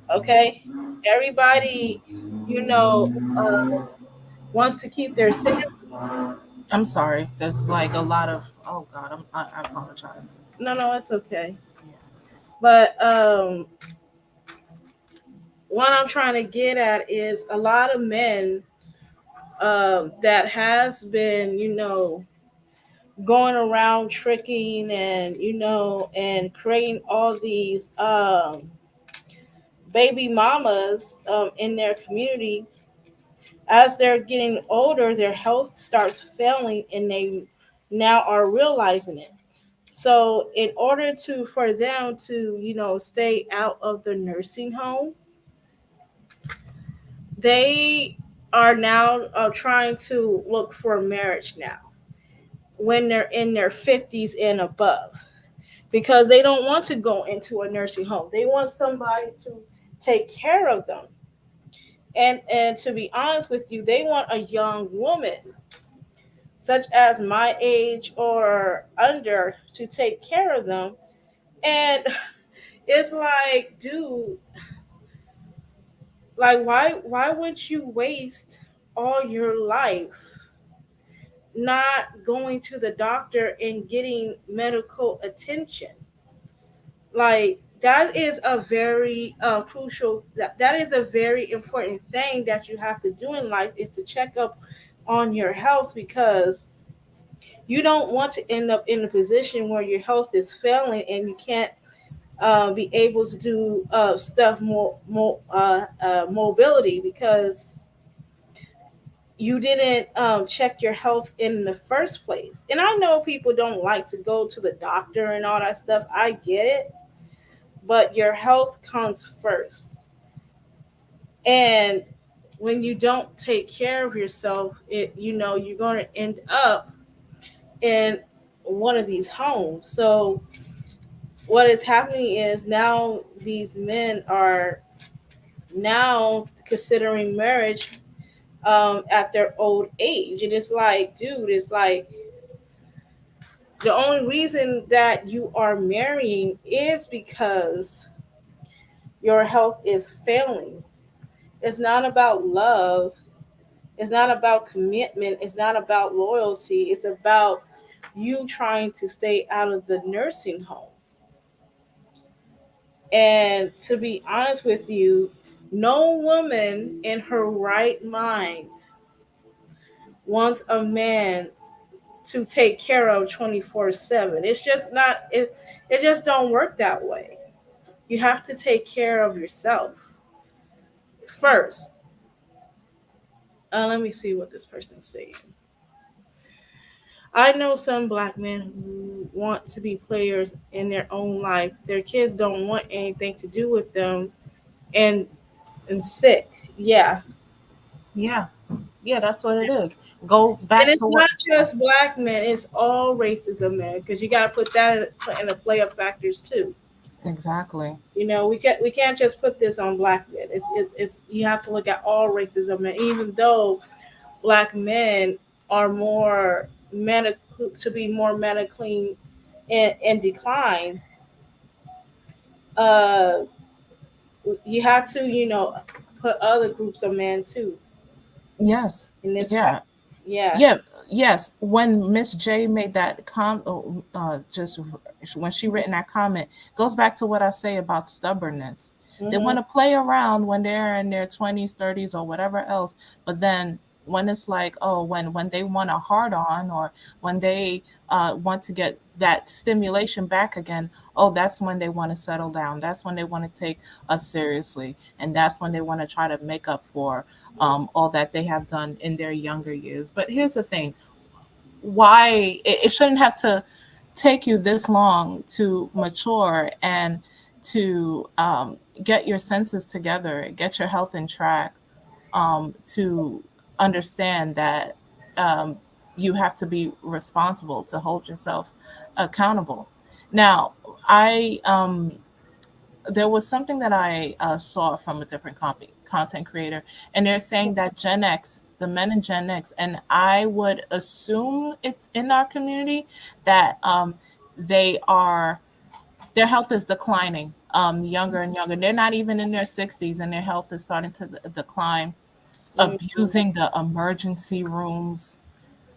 Okay. Everybody, you know, wants to keep their sanity. I'm sorry. There's like a lot of, oh God, I apologize. No, no, it's okay. Yeah. But what I'm trying to get at is a lot of men that has been, going around tricking and and creating all these baby mamas in their community. As they're getting older, their health starts failing, and they now are realizing it. So, in order to for them to stay out of the nursing home, they are now trying to look for marriage now when they're in their 50s and above, because they don't want to go into a nursing home. They want somebody to take care of them. And to be honest with you, they want a young woman such as my age or under to take care of them. And it's like, dude, like why would you waste all your life not going to the doctor and getting medical attention? Like that is a very crucial, that is a very important thing that you have to do in life, is to check up on your health, because you don't want to end up in a position where your health is failing and you can't be able to do stuff mobility, because you didn't check your health in the first place. And I know people don't like to go to the doctor and all that stuff. I get it, but your health comes first. And when you don't take care of yourself, you're going to end up in one of these homes. So what is happening is now these men are now considering marriage at their old age, and it's like, dude, it's like the only reason that you are marrying is because your health is failing. It's not about love. It's not about commitment. It's not about loyalty. It's about you trying to stay out of the nursing home. And to be honest with you, no woman in her right mind wants a man to take care of 24/7. It's just not, it just don't work that way. You have to take care of yourself first. Let me see what this person's saying. I know some black men who want to be players in their own life. Their kids don't want anything to do with them, and sick. Yeah. Yeah. Yeah, that's what it is. Goes And back it's to what. not just black men, it's all races of men, because you got to put that in the play of factors too. Exactly. We can't just put this on black men. It's you have to look at all races of men, even though black men are more medical to be more medically in decline. Uh, you have to put other groups of men too Yes. in this Yeah. fact. Yeah. Yeah. Yes. When Miss J made that just when she written that comment, goes back to what I say about stubbornness. They Hmm. want to play around when they're in their 20s, 30s, or whatever else, but then when it's like, oh, when they want a hard on, or when they want to get that stimulation back again, oh, that's when they want to settle down. That's when they want to take us seriously, and that's when they want to try to make up for all that they have done in their younger years. But here's the thing: why it shouldn't have to take you this long to mature and to get your senses together, get your health in track, to understand that um, you have to be responsible to hold yourself accountable. Now, I there was something that I saw from a different content creator, and they're saying that Gen X, the men in Gen X, and I would assume it's in our community, that they are their health is declining, younger and younger. They're not even in their 60s, and their health is starting to decline. Mhm. Abusing the emergency rooms,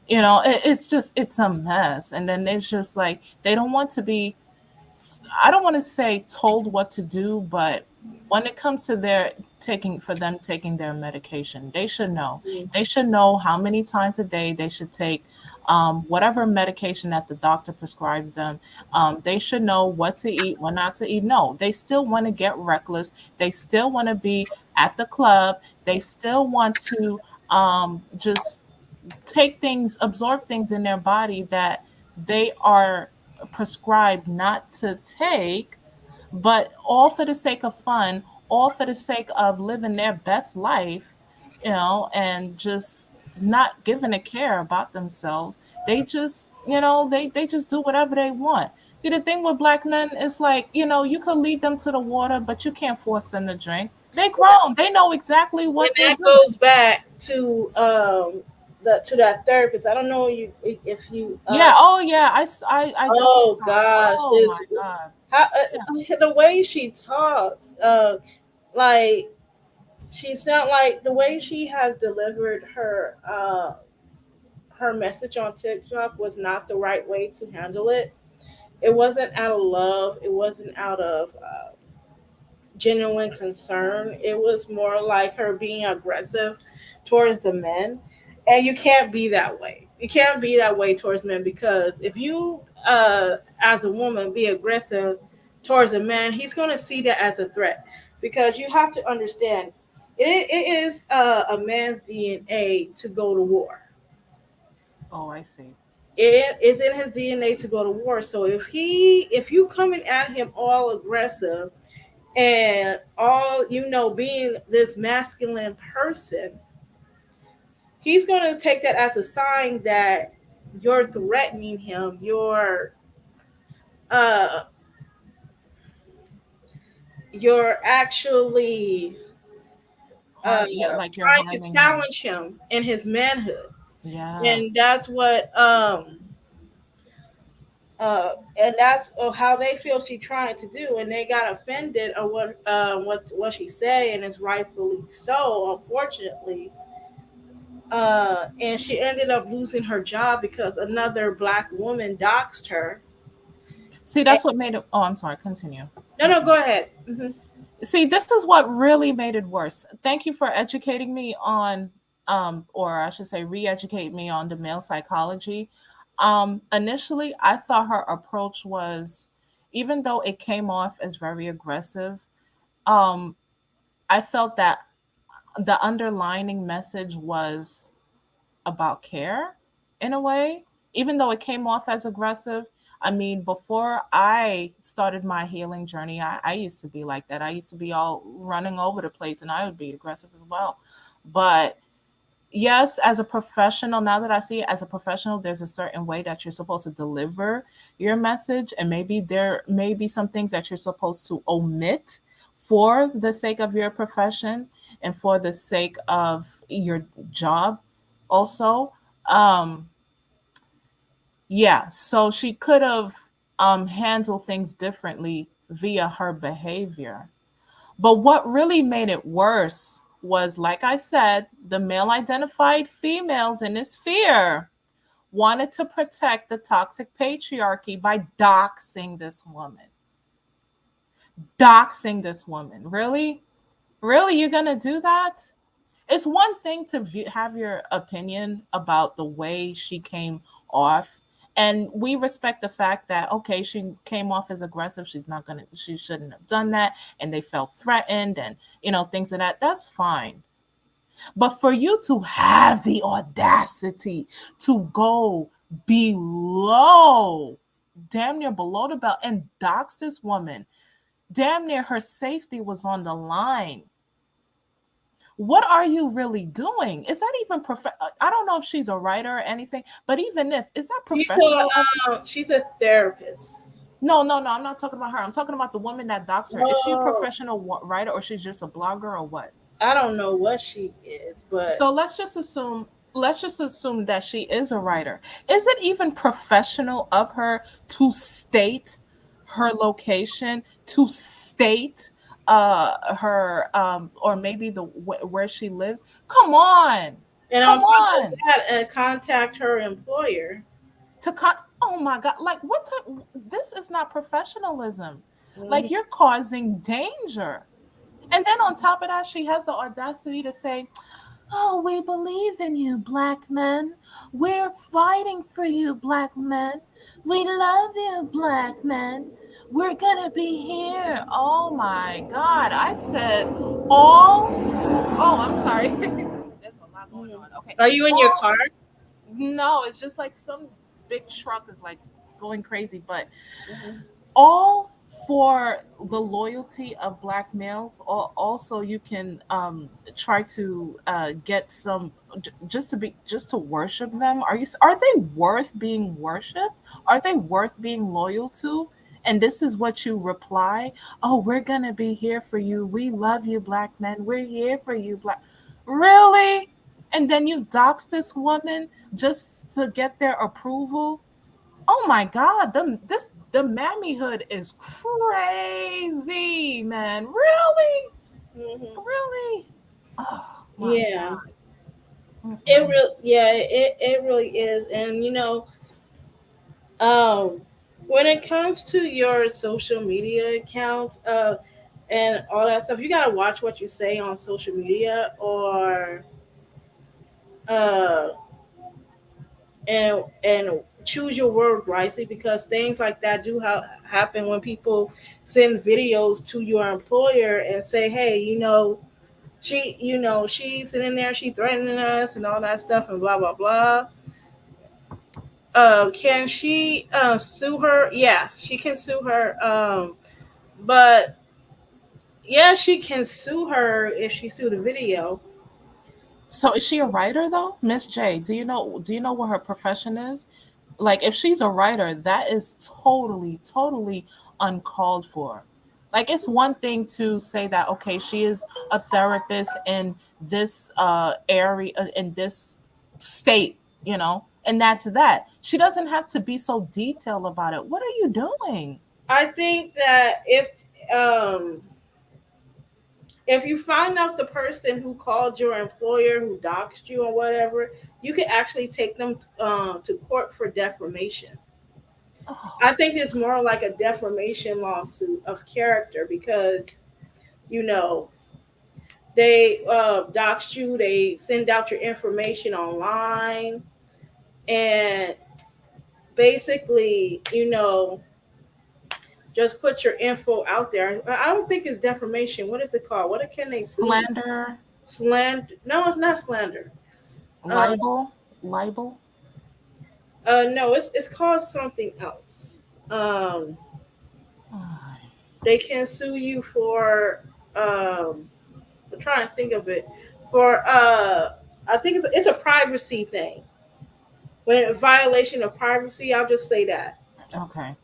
it's just it's a mess. And then it's just like they don't want to be, I don't want to say told what to do, but when it comes to taking their medication, they should know. Mhm. They should know how many times a day they should take whatever medication that the doctor prescribes them. They should know what to eat, what not to eat. No, they still want to get reckless. They still want to be at the club. They still want to just take things, absorb things in their body that they are prescribed not to take, but all for the sake of fun, all for the sake of living their best life, and just not giving a care about themselves. They just, they just do whatever they want. See, the thing with black men is like, you could lead them to the water, but you can't force them to drink. They grown. They know exactly And what they're that doing. goes back to that therapist. I don't know you if you Yeah. Oh, yeah. I definitely oh saw it. gosh, Oh this my God. how Yeah. the way she talks, like she sound like the way she has delivered her message on TikTok was not the right way to handle it. It wasn't out of love. It wasn't out of genuine concern. It was more like her being aggressive towards the men. And you can't be that way. You can't be that way towards men, because if you, as a woman, be aggressive towards a man, he's going to see that as a threat. Because you have to understand, it is a man's DNA to go to war. Oh, I see. It is in his DNA to go to war. So if you coming at him all aggressive and all being this masculine person, he's going to take that as a sign that you're threatening him, uh you're actually Yeah, like you're trying to harming him. challenge him in his manhood. Yeah. And that's what and that's how they feel she's trying to do, and they got offended of what she said, and it's rightfully so, unfortunately. And she ended up losing her job because another black woman doxed her. See, And, that's what made it. Oh, I'm sorry. Continue. no, Continue. go ahead. Hmm. See, this is what really made it worse. Thank you for educating me on, or I should say, re-educate me on the male psychology. Initially, I thought her approach was, even though it came off as very aggressive, um, I felt that the underlining message was about care in a way, even though it came off as aggressive. I mean, before I started my healing journey, I used to be like that. I used to be all running over the place, and I would be aggressive as well. But yes, as a professional, now that I see it as a professional, there's a certain way that you're supposed to deliver your message. And maybe there may be some things that you're supposed to omit for the sake of your profession and for the sake of your job also. Um, yeah, so she could have handled things differently via her behavior. But what really made it worse was, like I said, the male identified females in this sphere wanted to protect the toxic patriarchy by doxing this woman. Doxing this woman. Really? Really? You're going to do that? It's one thing to have your opinion about the way she came off. And we respect the fact that, okay, she came off as aggressive. She shouldn't have done that. And they felt threatened and, things of that. That's fine. But for you to have the audacity to go below, damn near below the belt, and dox this woman, damn near her safety was on the line. What are you really doing? Is that even I don't know if she's a writer or anything, but even if, is that She's professional? she's a therapist. No, no, no. I'm not talking about her. I'm talking about the woman that docs her. Is she a Oh, professional writer or she's just a blogger or what? I don't know what she is, but So let's just assume that she is a writer. Is it even professional of her to state her location, to state her or maybe where she lives? Come on. and on Come top of on. that, contact her employer. To cut, oh my god, like what type, this is not professionalism. Mhm. Like you're causing danger. And then on top of that, she has the audacity to say, "Oh, we believe in you, black men. We're fighting for you, black men. We love you, black men. We're gonna be here." Oh my God. I said, oh, I'm sorry. There's a lot going Mhm. on. Okay. Are you in your All, car? no, it's just like some big truck is like going crazy, but Mhm. all for the loyalty of black males. Also you can try to get some just to worship them. Are they worth being worshipped? Are they worth being loyal to? And this is what you reply: "Oh, we're gonna be here for you. We love you, black men. We're here for you, black." Really? And then you dox this woman just to get their approval? Oh my God, the mammyhood is crazy, man. Really? Mhm. Really? Oh my Yeah, God. Mm-mm. it really is, and um, when it comes to your social media accounts, and all that stuff, you gotta watch what you say on social media, or uh, and choose your word wisely, because things like that do happen when people send videos to your employer and say, hey, she's sitting there, she threatening us and all that stuff and blah blah blah. Can she sue her? Yeah, she can sue her. But yeah, she can sue her if she sued the video. So is she a writer though? Miss J, do you know what her profession is? Like if she's a writer, that is totally uncalled for. Like it's one thing to say that okay, she is a therapist in this area in this state, and that's that. She doesn't have to be so detailed about it. What are you doing? I think that um if you find out the person who called your employer, who doxed you or whatever, you can actually take them to court for defamation. I Oh, think it's more like a defamation lawsuit of character, because you know they doxed you, they send out your information online, and basically, just put your info out there. I don't think it's defamation. What is it called? What can they sue you? slander, Slander? No, it's not slander. Um, libel. no, it's called something else. Um, Oh, they can sue you for. I'm trying to think of it. For I think it's a privacy thing. When in violation of privacy, I'll just say that. okay.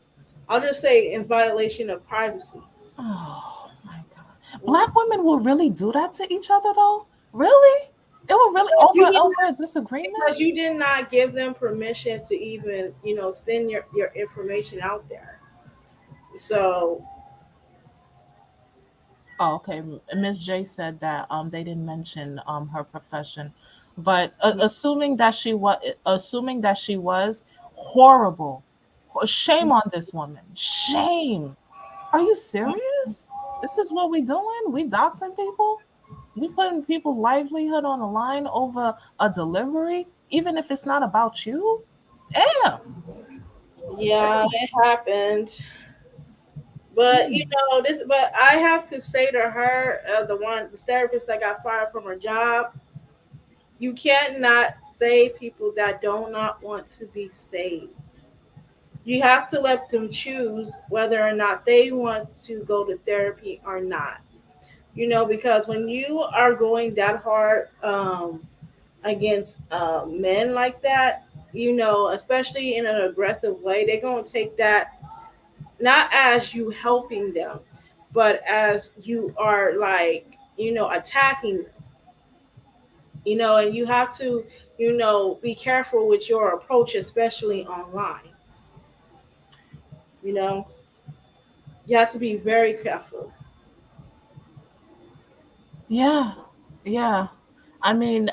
I'll just say in violation of privacy. Oh my God. Black women will really do that to each other though? Really? It will really You over did a disagreement? Because you did not give them permission to even, send your information out there. So, Oh, okay. Miss J said that they didn't mention her profession. But assuming that she was horrible. Shame on this woman. Shame. Are you serious? This is what we doing? We doxing people? We putting people's livelihood on the line over a delivery, even if it's not about you? Damn. yeah, it happened. But but I have to say to her, the therapist that got fired from her job, you can't not say people that do not want to be saved. You have to let them choose whether or not they want to go to therapy or not. Because when you are going that hard, against men like that, especially in an aggressive way, they're going to take that not as you helping them, but as you are like, attacking them, and you have to, be careful with your approach, especially online. You know, you have to be very careful. Yeah, yeah. I mean,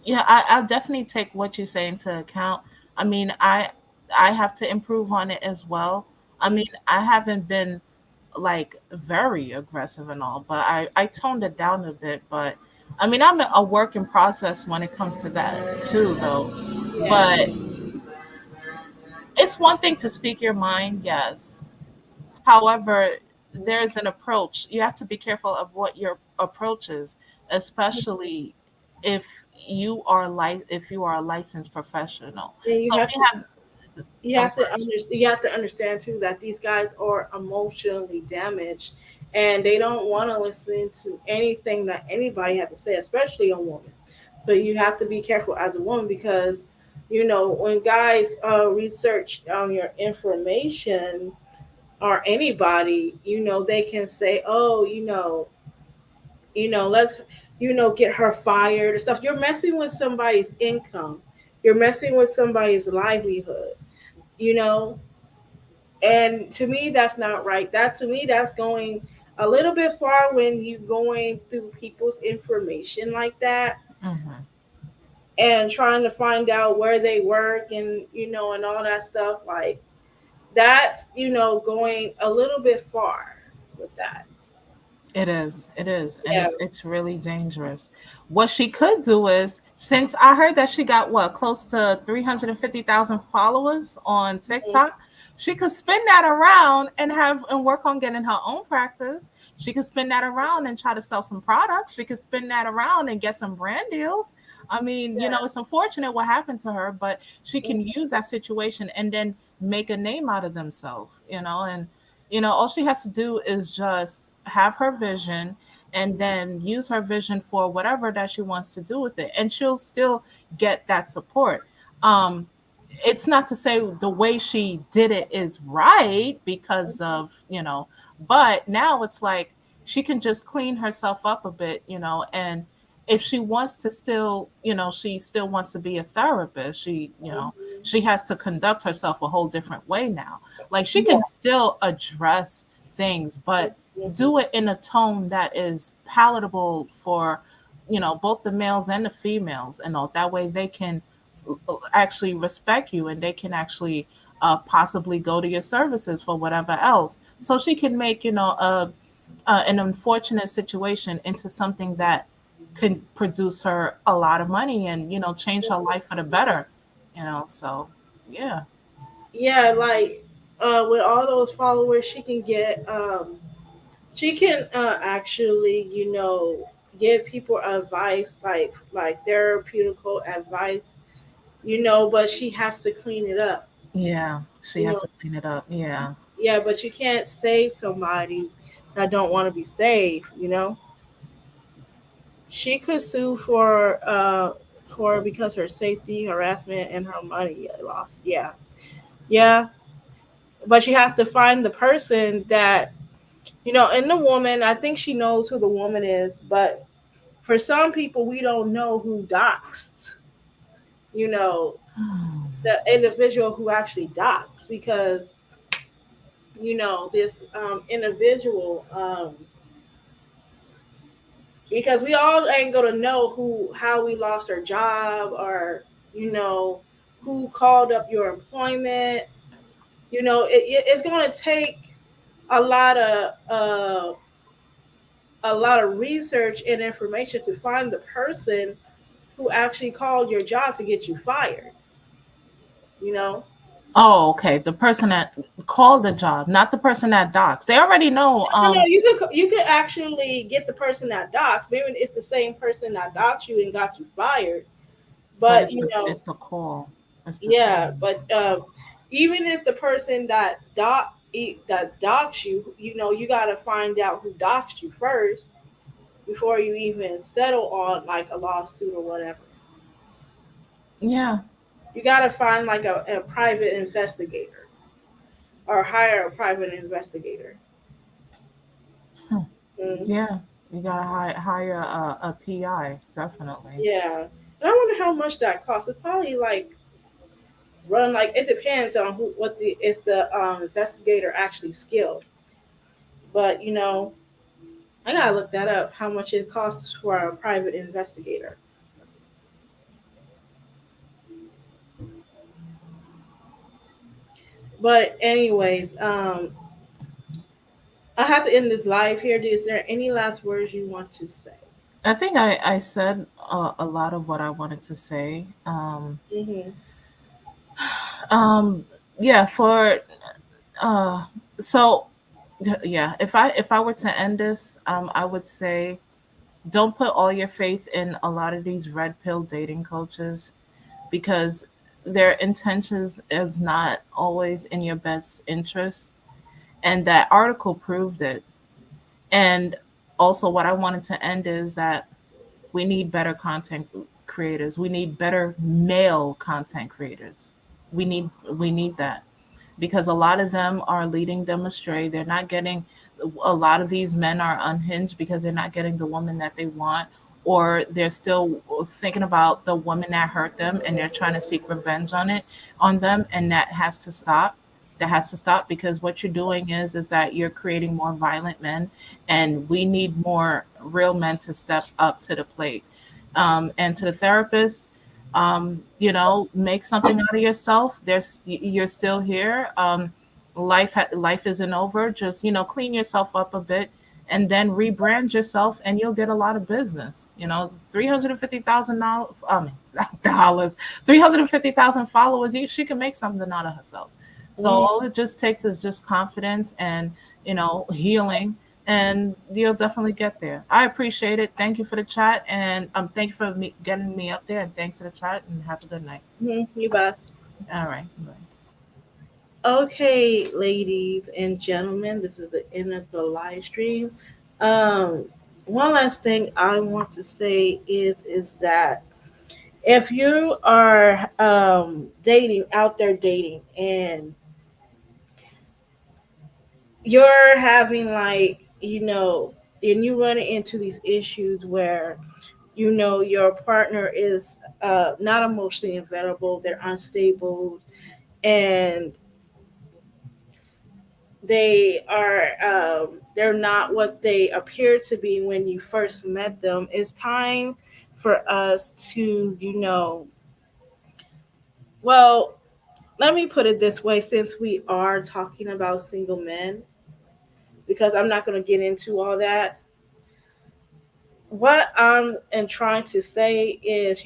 yeah, I'll definitely take what you say into account. I mean, I have to improve on it as well. I mean, I haven't been like very aggressive and all, but I toned it down a bit. But I mean, I'm a work in process when it comes to that too, though. Yeah, But it's one thing to speak your mind, yes. However, there's an approach. You have to be careful of what your approach is, especially if if you are a licensed professional. and So if you have, I'm sorry. you have to understand too that these guys are emotionally damaged, and they don't want to listen to anything that anybody has to say, especially a woman. So you have to be careful as a woman, because when guys research your information, or anybody, they can say, oh, let's, get her fired or stuff. You're messing with somebody's income. You're messing with somebody's livelihood, you know? And to me, that's not right. That to me, that's going a little bit far when you going through people's information like that Hmm. and trying to find out where they work, and and all that stuff. Like that's, going a little bit far with that. It is, and Yeah. it's really dangerous. What she could do is, since I heard that she got what close to 350,000 followers on Mhm. TikTok, she could spin that around and work on getting her own practice. She could spin that around and try to sell some products. She could spin that around and get some brand deals. I mean, Yeah. it's unfortunate what happened to her, but she can Mhm. use that situation and then make a name out of themselves. And all she has to do is just have her vision and then use her vision for whatever that she wants to do with it. And she'll still get that support. Um, it's not to say the way she did it is right because but now it's like she can just clean herself up a bit. And if she wants to still, she still wants to be a therapist, she has to conduct herself a whole different way now. Like she Yeah. can still address things, but Mhm. do it in a tone that is palatable for, both the males and the females, and all that way they can actually respect you and they can actually possibly go to your services for whatever else. So she can make, an unfortunate situation into something that could produce her a lot of money and, change her life for the better. So yeah. Yeah, like with all those followers she can get, she can actually, give people advice, like therapeutical advice, but she has to clean it up. Yeah, she You know, has to clean it up. Yeah. yeah, but you can't save somebody that don't want to be saved. She could sue for because her safety, harassment, and her money lost. Yeah. Yeah, but you have to find the person that, and the woman, I think she knows who the woman is, but for some people, we don't know who doxed, you know, the individual who actually doxed, because, this individual, because we all ain't gonna know how we lost our job, or, you know, who called up your employment. It's gonna take a lot of uh, a lot of research and information to find the person who actually called your job to get you fired. You know, Oh, okay. The person that called the job, not the person that docs. They already know. no, you could actually get the person that docs. Maybe it's the same person that docs you and got you fired. But But it's the call. It's the call. yeah. But even if the person that docs you, you got to find out who doxed you first before you even settle on like a lawsuit or whatever. Yeah. You got to find like a private investigator, or hire a private investigator. Hmm. Mm, Yeah, you gotta hire a PI, definitely. yeah, and I wonder how much that costs. It's probably like run like it depends on who what the if the investigator actually skilled. But I gotta look that up. How much it costs for a private investigator. But anyways, I have to end this live here. Is there any last words you want to say? I think I said a lot of what I wanted to say. Hmm. Um, yeah, for uh, so yeah, if I were to end this, I would say don't put all your faith in a lot of these red pill dating coaches because their intentions is not always in your best interest, and that article proved it. And also, what I wanted to end is that we need better content creators. We need better male content creators. We need that because a lot of them are leading them astray. They're not getting a lot of these men are unhinged because they're not getting the woman that they want or they're still thinking about the woman that hurt them and they're trying to seek revenge on them and that has to stop because what you're doing is that you're creating more violent men and we need more real men to step up to the plate. And to the therapist, make something out of yourself. You're still here. Life isn't over. Just clean yourself up a bit and then rebrand yourself and you'll get a lot of business. 350,000 dollars, dollars, 350,000 followers. She can make something out of herself. So all it just takes is just confidence and healing, and you'll definitely get there. I appreciate it. Thank you for the chat, and thank you for getting me up there, and thanks for the chat, and have a good night. Hmm. You bet. All right, bye. Okay, ladies and gentlemen, this is the end of the live stream. Um, One last thing I want to say is that if you are dating out there dating and you're having like and you run into these issues where your partner is not emotionally available, they're unstable, and they're not what they appear to be when you first met them. It's time for us to well, let me put it this way, since we are talking about single men, because I'm not going to get into all that. What I'm and trying to say is,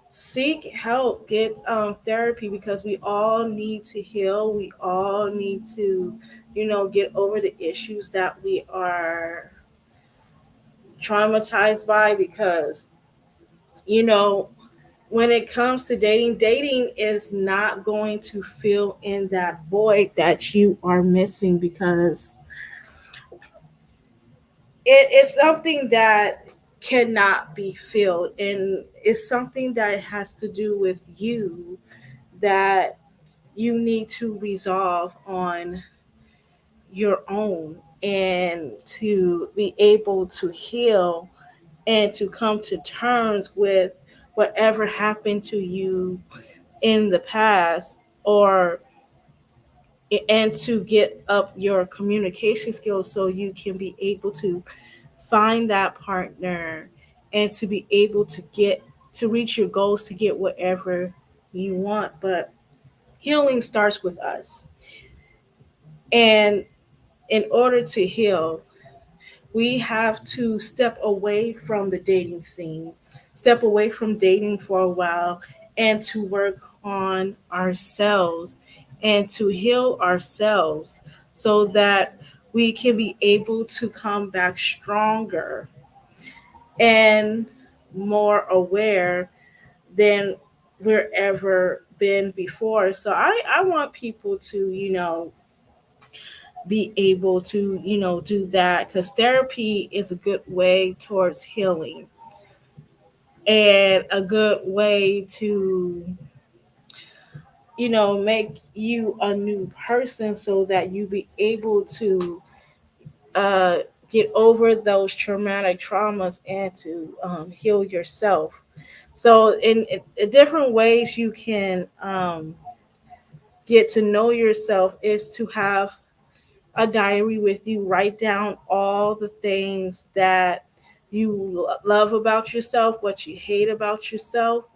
seek help, get therapy, because we all need to heal. We all need to, get over the issues that we are traumatized by. Because, you know, when it comes to dating is not going to fill in that void that you are missing, because it is something that cannot be filled, and it's something that has to do with you, that you need to resolve on your own, and to be able to heal and to come to terms with whatever happened to you in the past, or and to get up your communication skills so you can be able to find that partner, and to be able to reach your goals, to get whatever you want. But healing starts with us. And in order to heal, we have to step away from the dating scene, step away from dating for a while, and to work on ourselves and to heal ourselves, so that we can be able to come back stronger and more aware than we're ever been before. So I want people to, be able to, do that, because therapy is a good way towards healing, and a good way to, make you a new person so that you be able to uh, get over those traumatic traumas and to heal yourself. So, in different ways you can get to know yourself is to have a diary with you. Write down all the things that you love about yourself, what you hate about yourself,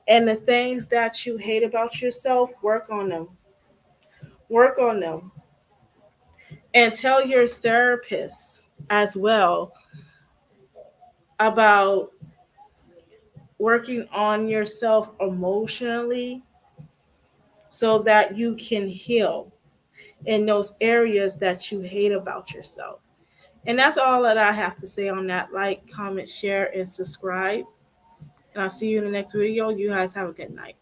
and the things that you hate about yourself. Work on them. Work on them, and tell your therapist as well about working on yourself emotionally so that you can heal in those areas that you hate about yourself. And that's all that I have to say on that. Like, comment, share, and subscribe. And I'll see you in the next video. You guys have a good night. Bye.